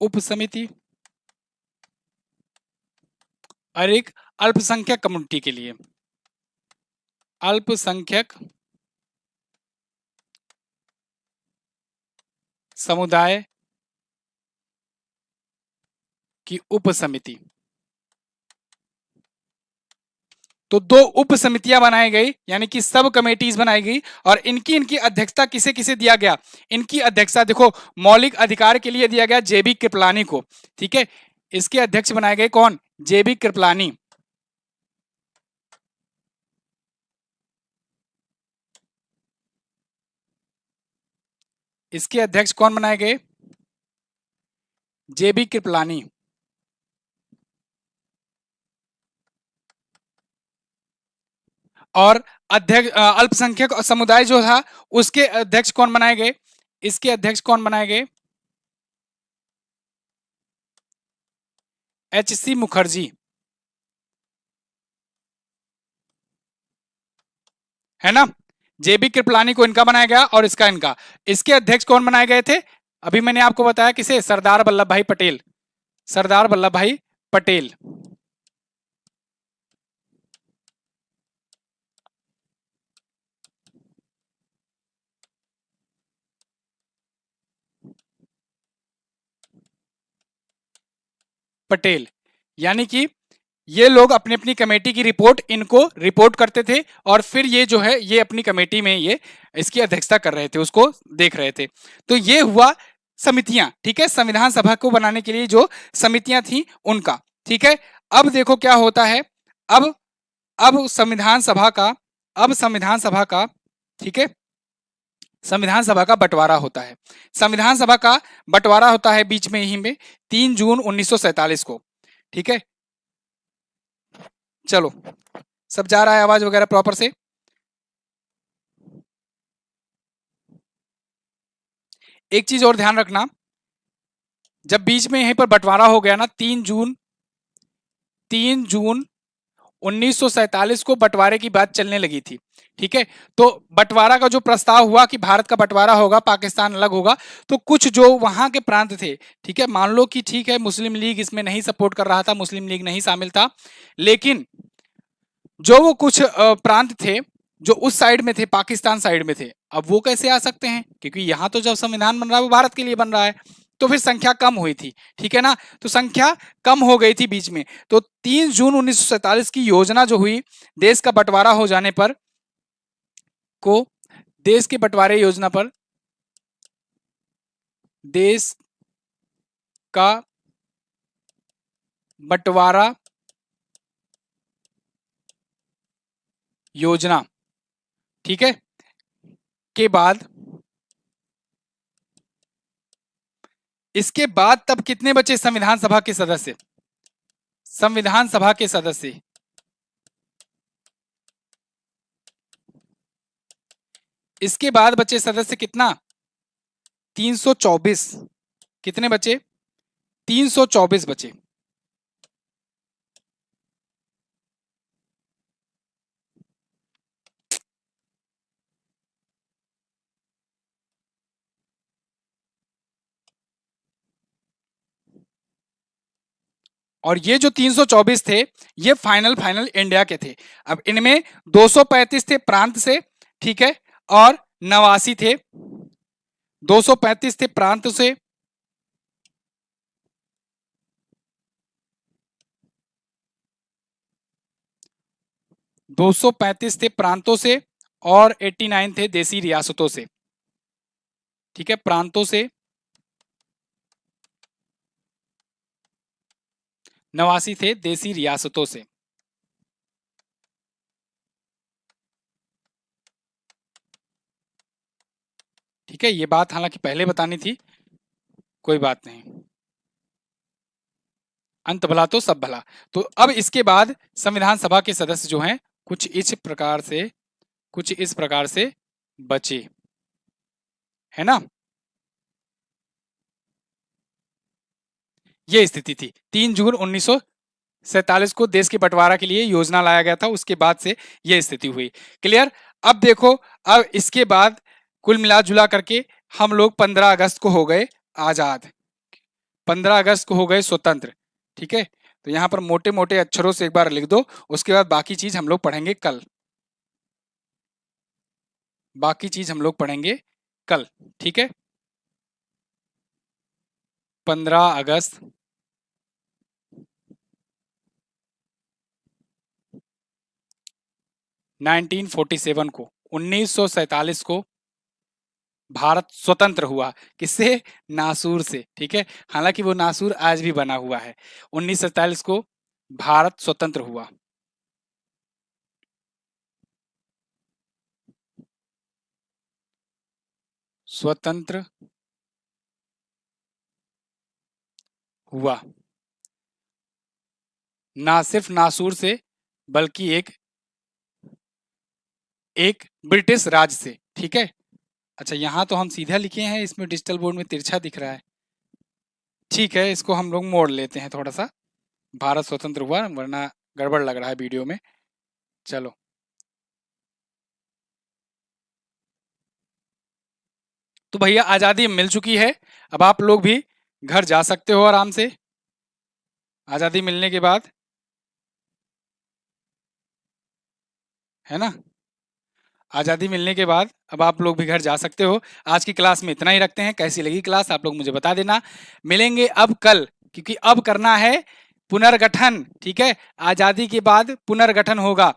उप समिति, और एक अल्पसंख्यक कम्युनिटी के लिए, अल्पसंख्यक समुदाय की उप समिति। तो दो उप समितियां बनाई गई, यानी कि सब कमेटीज बनाई गई, और इनकी इनकी अध्यक्षता किसे किसे दिया गया? इनकी अध्यक्षता देखो, मौलिक अधिकार के लिए दिया गया जेबी कृपलानी को। ठीक है, इसके अध्यक्ष बनाए गए कौन? जेबी कृपलानी। इसके अध्यक्ष कौन बनाए गए? जेबी कृपलानी। और अध्यक्ष अल्पसंख्यक समुदाय जो था, उसके अध्यक्ष कौन बनाए गए? इसके अध्यक्ष कौन बनाए गए? एच.सी. मुखर्जी, है ना। जेबी कृपलानी को इनका बनाया गया, और इसका इनका। इसके अध्यक्ष कौन बनाए गए थे? अभी मैंने आपको बताया, किसे? सरदार वल्लभ भाई पटेल। सरदार वल्लभ भाई पटेल। पटेल, यानी कि ये लोग अपनी अपनी कमेटी की रिपोर्ट इनको रिपोर्ट करते थे, और फिर ये जो है, ये अपनी कमेटी में ये इसकी अध्यक्षता कर रहे थे, उसको देख रहे थे। तो ये हुआ समितियां, ठीक है, संविधान सभा को बनाने के लिए जो समितियां थी उनका। ठीक है, अब देखो क्या होता है। अब अब संविधान सभा का अब संविधान सभा का ठीक है, संविधान सभा का बंटवारा होता है। संविधान सभा का बंटवारा होता है बीच में ही में, 3 जून 1947 को। ठीक है, चलो, सब जा रहा है आवाज वगैरह प्रॉपर से? एक चीज और ध्यान रखना, जब बीच में यहीं पर बंटवारा हो गया ना, 3 जून 1947 को बंटवारे की बात चलने लगी थी। ठीक है, तो बंटवारा का जो प्रस्ताव हुआ कि भारत का बंटवारा होगा, पाकिस्तान अलग होगा, तो कुछ जो वहां के प्रांत थे, ठीक है, मान लो कि ठीक है, मुस्लिम लीग इसमें नहीं सपोर्ट कर रहा था, मुस्लिम लीग नहीं शामिल था, लेकिन जो वो कुछ प्रांत थे जो उस साइड में थे, पाकिस्तान साइड में थे, अब वो कैसे आ सकते हैं? क्योंकि यहाँ तो जब संविधान बन रहा है वो भारत के लिए बन रहा है। तो फिर संख्या कम हुई थी, ठीक है ना, तो संख्या कम हो गई थी बीच में। तो 3 जून 1947 की योजना जो हुई, देश का बंटवारा हो जाने पर को देश के बंटवारे योजना पर, देश का बंटवारा योजना, ठीक है, के बाद, इसके बाद तब कितने बचे संविधान सभा के सदस्य? संविधान सभा के सदस्य, इसके बाद बचे सदस्य कितना? 324। कितने बचे? 324 बचे। और ये जो 324 थे, ये फाइनल फाइनल इंडिया के थे। अब इनमें 235 थे प्रांत से, ठीक है, और 89 थे, 235 थे प्रांत से, 235 थे प्रांतों से, और 89 थे देसी रियासतों से। ठीक है, प्रांतों से 89 थे देसी रियासतों से। ठीक है, ये बात हालांकि पहले बतानी थी, कोई बात नहीं, अंत भला तो सब भला। तो अब इसके बाद संविधान सभा के सदस्य जो हैं कुछ इस प्रकार से कुछ इस प्रकार से बचे, है ना। ये स्थिति थी 3 जून 1947 को देश के बंटवारा के लिए योजना लाया गया था, उसके बाद से ये स्थिति हुई। क्लियर। अब देखो, अब इसके बाद कुल मिला जुला करके हम लोग 15 अगस्त को हो गए आजाद, 15 अगस्त को हो गए स्वतंत्र। ठीक है, तो यहां पर मोटे मोटे अक्षरों से एक बार लिख दो, उसके बाद बाकी चीज हम लोग पढ़ेंगे कल, बाकी चीज हम लोग पढ़ेंगे कल। ठीक है, 15 अगस्त 1947 को, 1947 को भारत स्वतंत्र हुआ। किससे? नासूर से। ठीक है, हालांकि वो नासूर आज भी बना हुआ है। 1947 को भारत स्वतंत्र हुआ। स्वतंत्र हुआ, ना सिर्फ नासूर से बल्कि एक एक ब्रिटिश राज से। ठीक है, अच्छा यहां तो हम सीधा लिखे हैं, इसमें डिजिटल बोर्ड में तिरछा दिख रहा है। ठीक है, इसको हम लोग मोड़ लेते हैं थोड़ा सा, भारत स्वतंत्र हुआ, वरना गड़बड़ लग रहा है वीडियो में। चलो, तो भैया आजादी मिल चुकी है, अब आप लोग भी घर जा सकते हो आराम से। आजादी मिलने के बाद, है ना, आज़ादी मिलने के बाद अब आप लोग भी घर जा सकते हो। आज की क्लास में इतना ही रखते हैं। कैसी लगी क्लास आप लोग मुझे बता देना। मिलेंगे अब कल, क्योंकि अब करना है पुनर्गठन। ठीक है, आज़ादी के बाद पुनर्गठन होगा,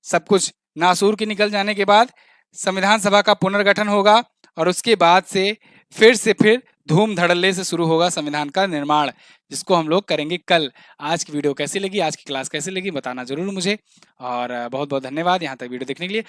सब कुछ नासूर के निकल जाने के बाद संविधान सभा का पुनर्गठन होगा, और उसके बाद से फिर धूम धड़ल्ले से शुरू होगा संविधान का निर्माण, जिसको हम लोग करेंगे कल। आज की वीडियो कैसी लगी, आज की क्लास कैसी लगी, बताना जरूर मुझे। और बहुत बहुत धन्यवाद यहाँ तक वीडियो देखने के लिए।